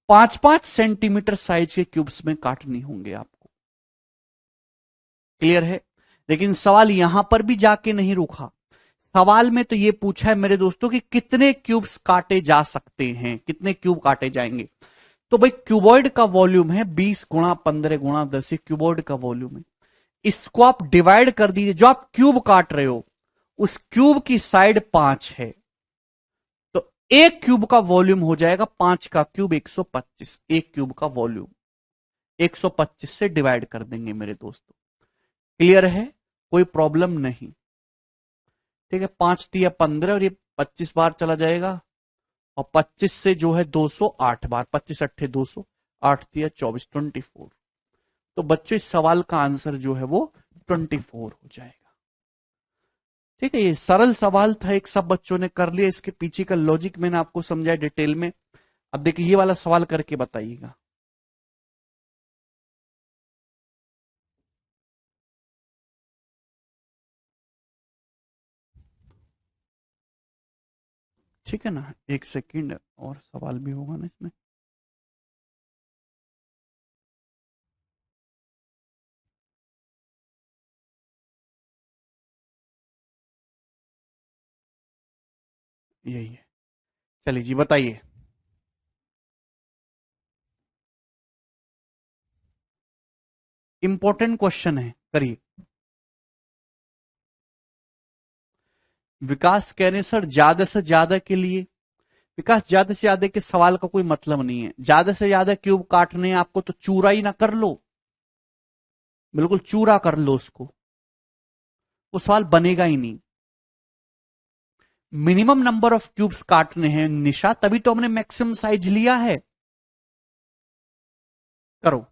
5-5 सेंटीमीटर साइज के क्यूब्स में काटनी होंगे आपको। क्लियर है? लेकिन सवाल यहां पर भी जाके नहीं रुका। सवाल में तो यह पूछा है मेरे दोस्तों कि कितने क्यूब्स काटे जा सकते हैं, कितने क्यूब काटे जाएंगे। तो भाई क्यूबॉइड का वॉल्यूम है 20 गुणा 15 गुणा 10, क्यूबॉइड का वॉल्यूम है। इसको आप डिवाइड कर दीजिए, जो आप क्यूब काट रहे हो उस क्यूब की साइड 5 है, तो एक क्यूब का वॉल्यूम हो जाएगा 5 का क्यूब 125। एक क्यूब का वॉल्यूम 125 से डिवाइड कर देंगे मेरे दोस्तों। क्लियर है? कोई प्रॉब्लम नहीं। ठीक है, 5 तिया 15 और ये 25 बार चला जाएगा, और 25 से जो है 208 बार, 25 अट्ठे 200, 8 तिया 24, 24। तो बच्चों इस सवाल का आंसर जो है वो 24 हो जाएगा। ठीक है, ये सरल सवाल था, एक सब बच्चों ने कर लिया। इसके पीछे का लॉजिक मैंने आपको समझाया डिटेल में। अब देखिए ये वाला सवाल करके बताइएगा। ठीक है ना, एक सेकंड और सवाल भी होगा ना इसमें। यही है, चलिए जी बताइए। इंपॉर्टेंट क्वेश्चन है, करिए। विकास कह रहे हैं सर ज्यादा से ज्यादा के लिए। विकास ज्यादा से ज्यादा के सवाल का कोई मतलब नहीं है। ज्यादा से ज्यादा क्यूब काटने आपको तो चूरा ही ना कर लो, बिल्कुल चूरा कर लो उसको, वो सवाल बनेगा ही नहीं। मिनिमम नंबर ऑफ क्यूब्स काटने हैं निशा, तभी तो हमने मैक्सिमम साइज लिया है। करो।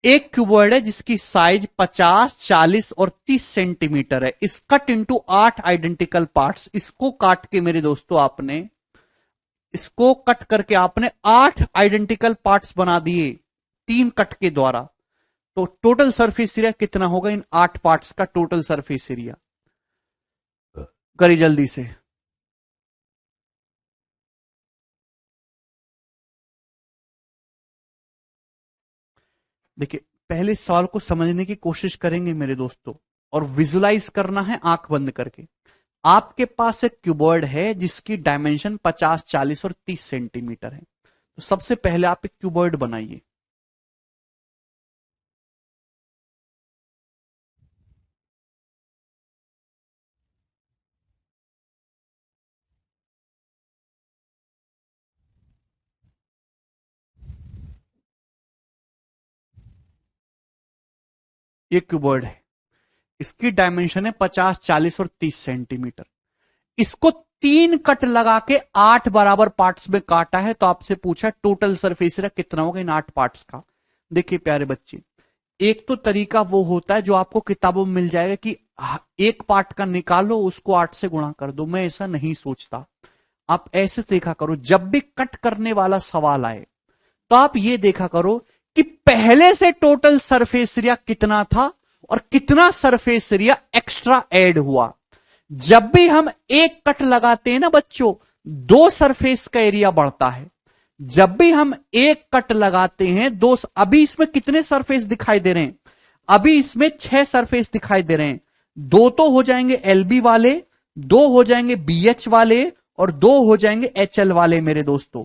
एक क्यूबॉइड है जिसकी साइज 50, 40 और 30 सेंटीमीटर है। इस कट इंटू 8 आइडेंटिकल पार्ट्स। इसको काट के मेरे दोस्तों आपने, इसको कट करके आपने 8 आइडेंटिकल पार्ट्स बना दिए 3 कट के द्वारा। तो टोटल सरफेस एरिया कितना होगा इन 8 पार्ट्स का? टोटल सरफेस एरिया करिए जल्दी से। देखिए पहले सवाल को समझने की कोशिश करेंगे मेरे दोस्तों, और विजुलाइज करना है आंख बंद करके। आपके पास एक क्यूबॉइड है जिसकी डायमेंशन 50, 40 और 30 सेंटीमीटर है। तो सबसे पहले आप एक क्यूबॉइड बनाइए। ये क्यूबॉइड है, इसकी डायमेंशन है 50, 40 और 30 सेंटीमीटर। इसको 3 कट लगा के 8 बराबर पार्ट्स में काटा है। तो आपसे पूछा टोटल सरफेस एरिया कितना होगा इन 8 पार्ट्स का। देखिए प्यारे बच्चे, एक तो तरीका वो होता है जो आपको किताबों में मिल जाएगा कि एक पार्ट का निकालो, उसको 8 से गुणा कर दो। मैं ऐसा नहीं सोचता। आप ऐसे देखा करो, जब भी कट करने वाला सवाल आए तो आप ये देखा करो कि पहले से टोटल सरफेस एरिया कितना था और कितना सरफेस एरिया एक्स्ट्रा ऐड हुआ। जब भी हम एक कट लगाते हैं ना बच्चों, 2 सरफेस का एरिया बढ़ता है। जब भी हम एक कट लगाते हैं, अभी इसमें कितने सरफेस दिखाई दे रहे हैं? अभी इसमें 6 सरफेस दिखाई दे रहे हैं। 2 तो हो जाएंगे एलबी वाले, 2 हो जाएंगे बीएच वाले और 2 हो जाएंगे एचएल वाले। मेरे दोस्तों,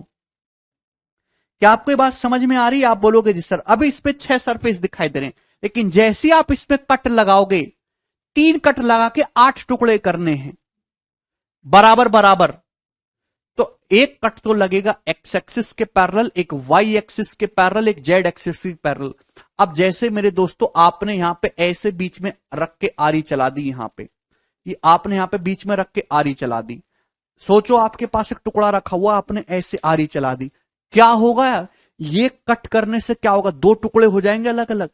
क्या आपको ये बात समझ में आ रही है? आप बोलोगे जी सर अभी इसमें 6 सरफेस दिखाई दे रहे हैं, लेकिन जैसे ही आप इसमें कट लगाओगे, 3 कट लगा के 8 टुकड़े करने हैं बराबर बराबर, तो एक कट तो लगेगा एक्स एक्सिस के पैरेलल, एक वाई एक्सिस के पैरेलल, एक जेड एक्सिस के पैरेलल। अब जैसे मेरे दोस्तों आपने यहां पे ऐसे बीच में रख के आरी चला दी, यहां पे ये आपने यहां पे बीच में रख के आरी चला दी। सोचो आपके पास एक टुकड़ा रखा हुआ, आपने ऐसे आरी चला दी, क्या होगा? ये कट करने से क्या होगा? 2 टुकड़े हो जाएंगे अलग अलग।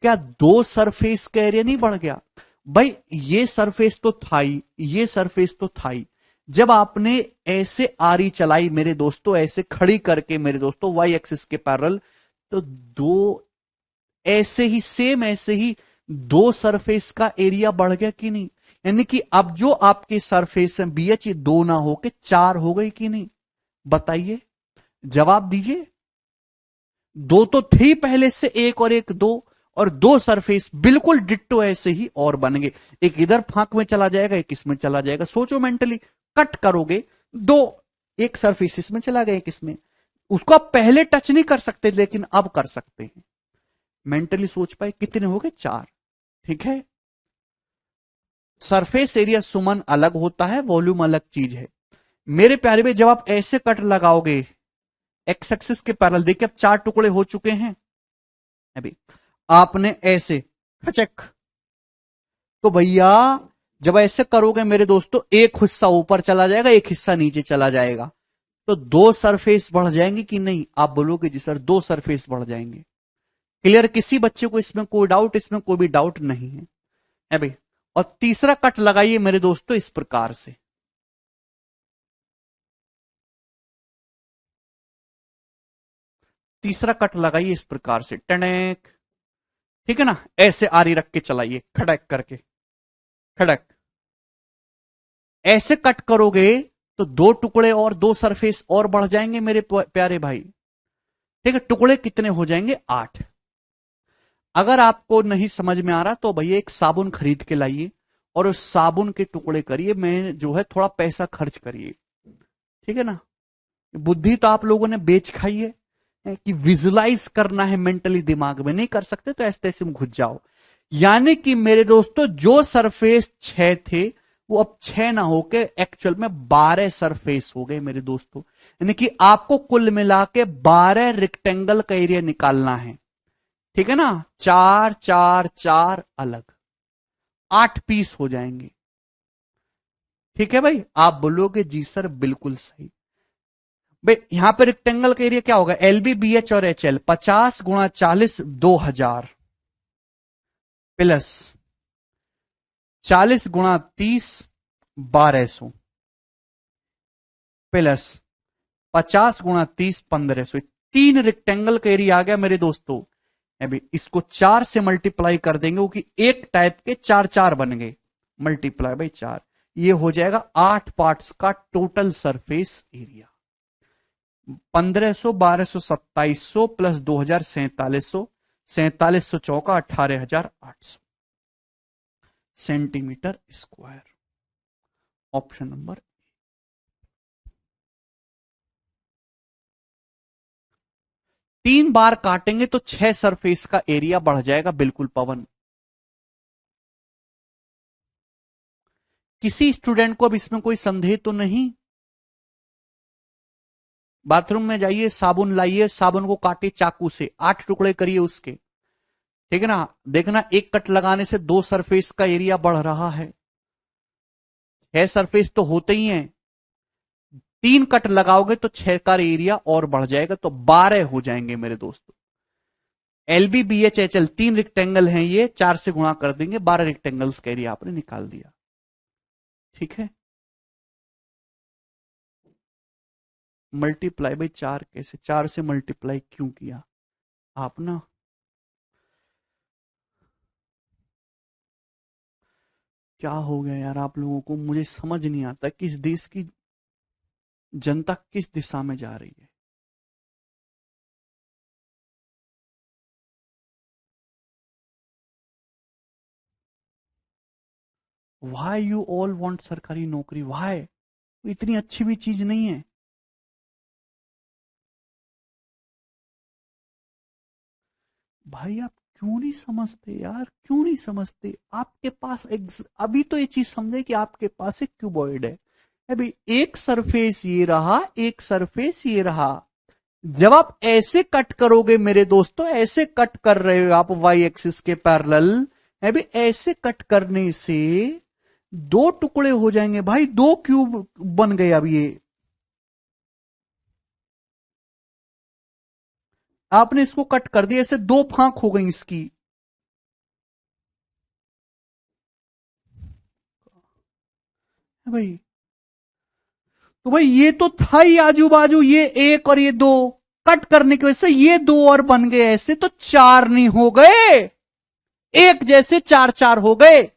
क्या 2 सरफेस का एरिया नहीं बढ़ गया? भाई ये सरफेस तो था ही, ये सरफेस तो था ही। जब आपने ऐसे आरी चलाई मेरे दोस्तों, ऐसे खड़ी करके मेरे दोस्तों वाई एक्सिस के पैरेलल, तो 2 ऐसे ही सेम ऐसे ही 2 सरफेस का एरिया बढ़ गया कि नहीं? यानी कि अब जो आपके सरफेस है बीएच, ये 2 ना होके 4 हो गई कि नहीं? बताइए, जवाब दीजिए। 2 तो थी पहले से, एक और एक 2, और 2 सरफेस बिल्कुल डिट्टो ऐसे ही और बन गए। एक इधर फांक में चला जाएगा, एक इसमें चला जाएगा। सोचो मेंटली, कट करोगे 2, एक सरफेस इसमें चला गया, एक इसमें। उसको आप पहले टच नहीं कर सकते, लेकिन अब कर सकते हैं। मेंटली सोच पाए कितने हो गए? 4। ठीक है, सरफेस एरिया सुमन अलग होता है, वॉल्यूम अलग चीज है मेरे प्यारे में। जब आप ऐसे कट लगाओगे एक्स एक्सिस के पैरेलल, देखिए अब 4 टुकड़े हो चुके हैं। अभी आपने ऐसे खचक, तो भैया जब ऐसे करोगे मेरे दोस्तों, एक हिस्सा ऊपर चला जाएगा, एक हिस्सा नीचे चला जाएगा, तो 2 सरफेस बढ़ जाएंगे कि नहीं? आप बोलोगे जी सर 2 सरफेस बढ़ जाएंगे। क्लियर? किसी बच्चे को इसमें कोई डाउट? इसमें कोई भी डाउट नहीं है भाई। और तीसरा कट लगाइए मेरे दोस्तों इस प्रकार से, तीसरा कट लगाइए इस प्रकार से, टनेक। ठीक है ना? ऐसे आरी रख के चलाइए, खड़क करके, खड़क। ऐसे कट करोगे तो 2 टुकड़े और 2 सरफेस और बढ़ जाएंगे मेरे प्यारे भाई। ठीक है, टुकड़े कितने हो जाएंगे? 8। अगर आपको नहीं समझ में आ रहा तो भैया एक साबुन खरीद के लाइए और उस साबुन के टुकड़े करिए, मैं जो है थोड़ा पैसा खर्च करिए। ठीक है ना? बुद्धि तो आप लोगों ने बेच खाई है कि विजुलाइज करना है मेंटली, दिमाग में नहीं कर सकते तो ऐसे तैसे में घुस जाओ। यानी कि मेरे दोस्तों जो सरफेस 6 थे वो अब 6 ना होके एक्चुअल में 12 सरफेस हो गए मेरे दोस्तों। यानी कि आपको कुल मिला के 12 रेक्टेंगल का एरिया निकालना है। ठीक है ना? 4 4 4 अलग 8 पीस हो जाएंगे। ठीक है भाई? आप बोलोगे जी सर बिल्कुल सही। भाई यहां पे रेक्टेंगल का एरिया क्या होगा? एलबी बीएच और एचएल 50 गुणा 40 2000 प्लस 40 गुणा 30 1200 प्लस 50 गुणा 30 1500। 3 रेक्टेंगल का एरिया आ गया मेरे दोस्तों। अभी इसको 4 से मल्टीप्लाई कर देंगे क्योंकि एक टाइप के 4 4 बन गए, मल्टीप्लाई बाई 4, ये हो जाएगा 8 पार्ट्स का टोटल सरफेस एरिया। 1500 1200 2700 प्लस 2000 4700, 4700 चौका 18800 सेंटीमीटर स्क्वायर। Option number. 3 बार काटेंगे तो 6 सरफेस का एरिया बढ़ जाएगा। बिल्कुल पवन। किसी स्टूडेंट को अब इसमें कोई संदेह तो नहीं? बाथरूम में जाइए, साबुन लाइए, साबुन को काटे चाकू से, 8 टुकड़े करिए उसके। ठीक है ना? देखना एक कट लगाने से 2 सरफेस का एरिया बढ़ रहा है। 6 सरफेस तो होते ही हैं, 3 कट लगाओगे तो 6 का एरिया और बढ़ जाएगा, तो 12 हो जाएंगे मेरे दोस्तों। LBBHHL 3 रेक्टेंगल हैं, ये 4 से गुणा कर देंगे, 12 रेक्टेंगल्स का एरिया आपने निकाल दिया। ठीक है, मल्टीप्लाई बाई 4 कैसे, 4 से मल्टीप्लाई क्यों किया आप ना, क्या हो गया यार आप लोगों को, मुझे समझ नहीं आता कि इस देश की जनता किस दिशा में जा रही है। वाई यू ऑल वांट सरकारी नौकरी, वाई, इतनी अच्छी भी चीज नहीं है। भाई आप क्यों नहीं समझते यार, क्यों नहीं समझते, आपके पास अभी तो ये चीज समझे कि आपके पास एक क्यूबॉइड है, अभी एक सरफेस ये रहा, एक सरफेस ये रहा, जब आप ऐसे कट करोगे मेरे दोस्तों, ऐसे कट कर रहे हो आप वाई एक्सिस के पैरेलल, अभी ऐसे कट करने से दो टुकड़े हो जाएंगे भाई, दो क्यूब बन गए अब ये, आपने इसको कट कर दिया, ऐसे दो फांक हो गई इसकी। भाई तो भाई ये तो था ही आजू बाजू, ये एक और ये दो, कट करने की वजह से ये दो और बन गए, ऐसे तो चार नहीं हो गए, एक जैसे चार चार हो गए।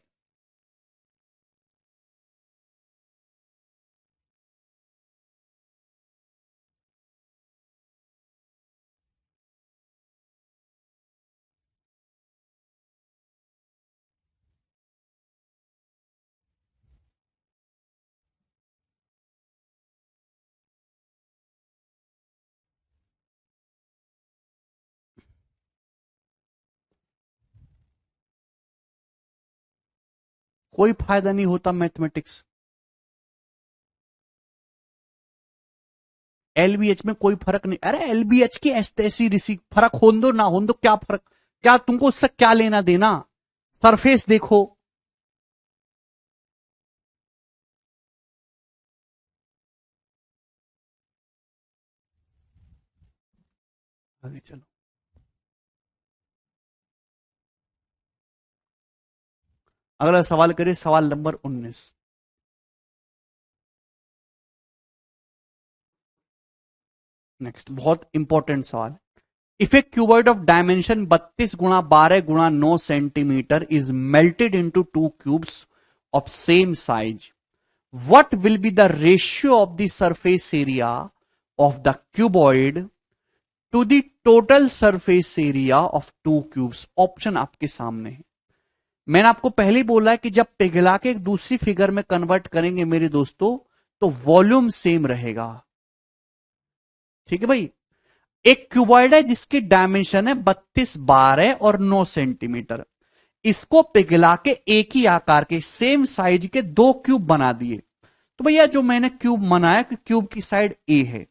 कोई फायदा नहीं होता मैथमेटिक्स, LBH में कोई फर्क नहीं, अरे LBH की ऐसी ऋषि फर्क हो दो ना हो दो, क्या फर्क, क्या तुमको उससे क्या लेना देना, सरफेस देखो। आगे चलो, अगला सवाल करिए, सवाल नंबर 19। नेक्स्ट बहुत इंपॉर्टेंट सवाल, if A cuboid of dimension 32 गुणा 12 गुणा 9 centimetre is melted into two cubes of same size, what will be the ratio of the surface area of the cuboid to the total surface area of two cubes? Option आपके सामने है, मैंने आपको पहले ही बोला है कि जब पिघला के एक दूसरी फिगर में कन्वर्ट करेंगे मेरे दोस्तों, तो वॉल्यूम सेम रहेगा। ठीक है भाई, एक क्यूबॉइड है जिसकी डायमेंशन है 32, 12 और 9 सेंटीमीटर, इसको पिघला के एक ही आकार के सेम साइज के दो क्यूब बना दिए, तो भैया जो मैंने क्यूब बनाया कि क्यूब की साइड ए है,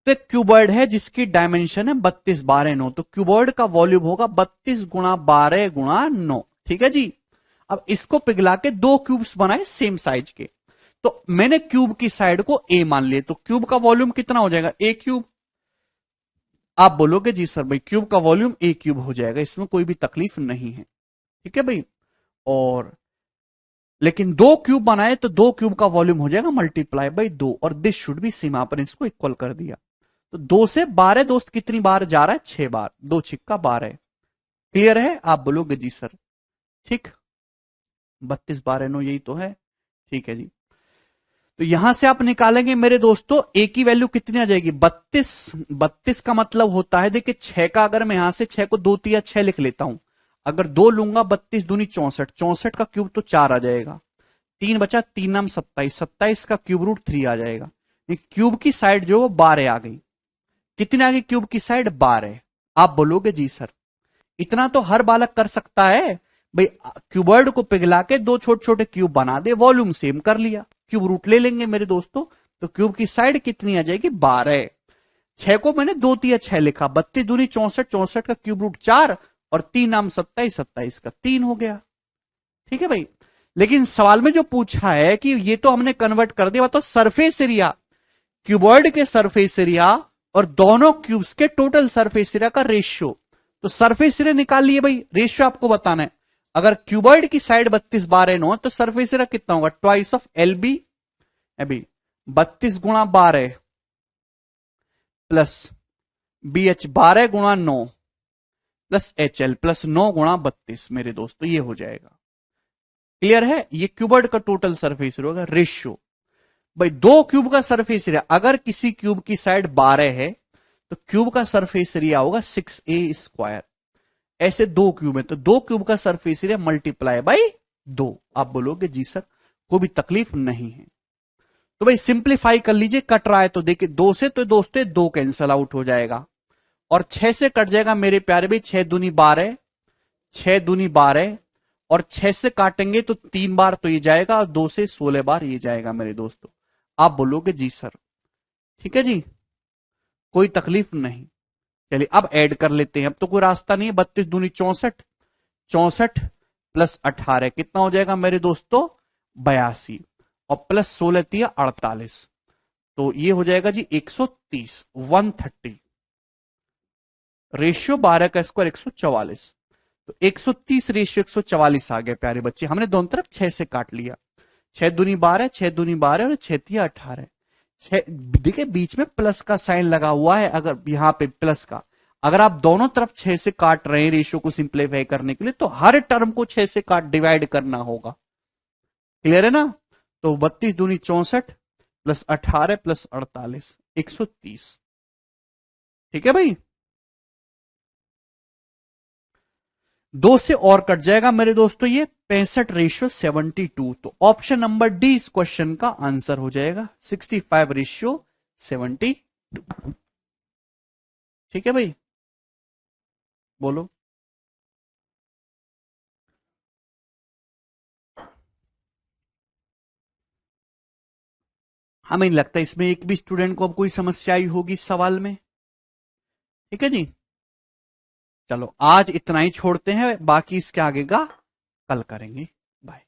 तो एक क्यूबॉइड है जिसकी डायमेंशन है 32, 12, 9, तो क्यूबॉइड का वॉल्यूम होगा 32 गुणा 12 गुणा 9। ठीक है जी, अब इसको पिघला के दो क्यूब्स बनाए सेम साइज के, तो मैंने क्यूब की साइड को ए मान लिया, तो क्यूब का वॉल्यूम कितना हो जाएगा, ए क्यूब। आप बोलोगे जी सर भाई क्यूब का वॉल्यूम ए क्यूब हो जाएगा, इसमें कोई भी तकलीफ नहीं है। ठीक है भाई, और लेकिन दो क्यूब बनाए तो दो क्यूब का वॉल्यूम हो जाएगा मल्टीप्लाई बाई दो, और दिस शुड भी सेम, आपने इसको इक्वल कर दिया, तो 2 से 12 दोस्त कितनी बार जा रहा है, 6 बार, 2 छिक्का 12। क्लियर है, आप बोलोगे जी सर, ठीक, 32, 12, 9 यही तो है। ठीक है जी, तो यहां से आप निकालेंगे मेरे दोस्तों ए की वैल्यू कितनी आ जाएगी, 32, 32 का मतलब होता है, देखिए 6 का, अगर मैं यहां से 6 को 2 तिया 6 लिख लेता हूं, अगर 2 लूंगा 32 दूनी 64, 64 का क्यूब तो 4 आ जाएगा, 3 बचा, 3 नाम 27, 27 का क्यूब रूट 3 आ जाएगा, क्यूब की साइड जो 12 आ गई, कितने आ गई क्यूब की साइड 12। आप बोलोगे जी सर इतना तो हर बालक कर सकता है भाई, क्यूबॉइड को पिघला के दो छोटे छोटे क्यूब बना दे, वॉल्यूम सेम कर लिया, क्यूब रूट ले लेंगे मेरे दोस्तों, तो क्यूब की साइड कितनी आ जाएगी 12, 6 को मैंने 2 तिया 6 लिखा, 32 दूनी 64, 64 का क्यूब रूट 4, और 3 नाम 27, 27 का 3 हो गया। ठीक है भाई, लेकिन सवाल में जो पूछा है कि ये तो हमने कन्वर्ट कर दिया, तो सरफेस एरिया, क्यूबॉइड के सरफेस एरिया और दोनों क्यूब्स के टोटल सरफेस एरिया का रेशियो, तो सरफेस एरिया निकाल लिए भाई, रेशियो आपको बताना है। अगर क्यूबॉइड की साइड 32 12 9 तो सरफेस एरिया कितना होगा, ट्वाइस ऑफ एल बी, अभी 32 गुणा 12 प्लस बी एच 12 गुणा 9 प्लस एच एल प्लस 9 गुणा 32 मेरे दोस्तों, ये हो जाएगा। क्लियर है, ये क्यूबॉइड का टोटल सरफेस एरिया होगा। रेशियो भाई, दो क्यूब का सरफेस एरिया, अगर किसी क्यूब की साइड 12 है तो क्यूब का सरफेस एरिया होगा 6a²। ऐसे दो क्यूब है तो दो क्यूब का सरफेस एरिया मल्टीप्लाई बाई 2। आप बोलोगे जी सर कोई भी तकलीफ नहीं है, तो भाई सिंप्लीफाई कर लीजिए। कट रहा है तो देखिए, 2 से तो दोस्तों 2 कैंसल आउट हो जाएगा, और 6 से कट जाएगा मेरे प्यारे भाई, 6 दूनी 12, 6 दूनी 12, और 6 से काटेंगे तो 3 बार तो ये जाएगा, और 2 से 16 बार ये जाएगा मेरे दोस्तों। आप बोलोगे जी सर, ठीक है जी, कोई तकलीफ नहीं। चलिए अब ऐड कर लेते हैं, अब तो कोई रास्ता नहीं है। 32 दूनी 64, 64 प्लस 18 कितना हो जाएगा मेरे दोस्तों, 82, और प्लस 16 तिया 48, तो ये हो जाएगा जी 130, 130। रेशियो 12 का स्क्वायर 144, तो 130 रेशियो 144 आ गया प्यारे बच्चे। हमने दोनों तरफ 6 से काट लिया, 6 दूनी 12, 6 दूनी 12 और 6 तिया 18। देखिए बीच में प्लस का साइन लगा हुआ है, अगर यहां पे प्लस का, अगर आप दोनों तरफ 6 से काट रहे हैं रेशियो को सिंप्लीफाई करने के लिए, तो हर टर्म को 6 से काट डिवाइड करना होगा। क्लियर है ना, तो 32 दूनी 64 प्लस 18 प्लस 48, 130। ठीक है भाई, 2 से और कट जाएगा मेरे दोस्तों ये 65 रेशियो 72, तो ऑप्शन नंबर डी इस क्वेश्चन का आंसर हो जाएगा 65 रेशियो 72। ठीक है भाई, बोलो। हमें नहीं लगता इसमें एक भी स्टूडेंट को अब कोई समस्या आई होगी इस सवाल में। ठीक है जी, चलो आज इतना ही छोड़ते हैं, बाकी इसके आगे का कल करेंगे। बाय।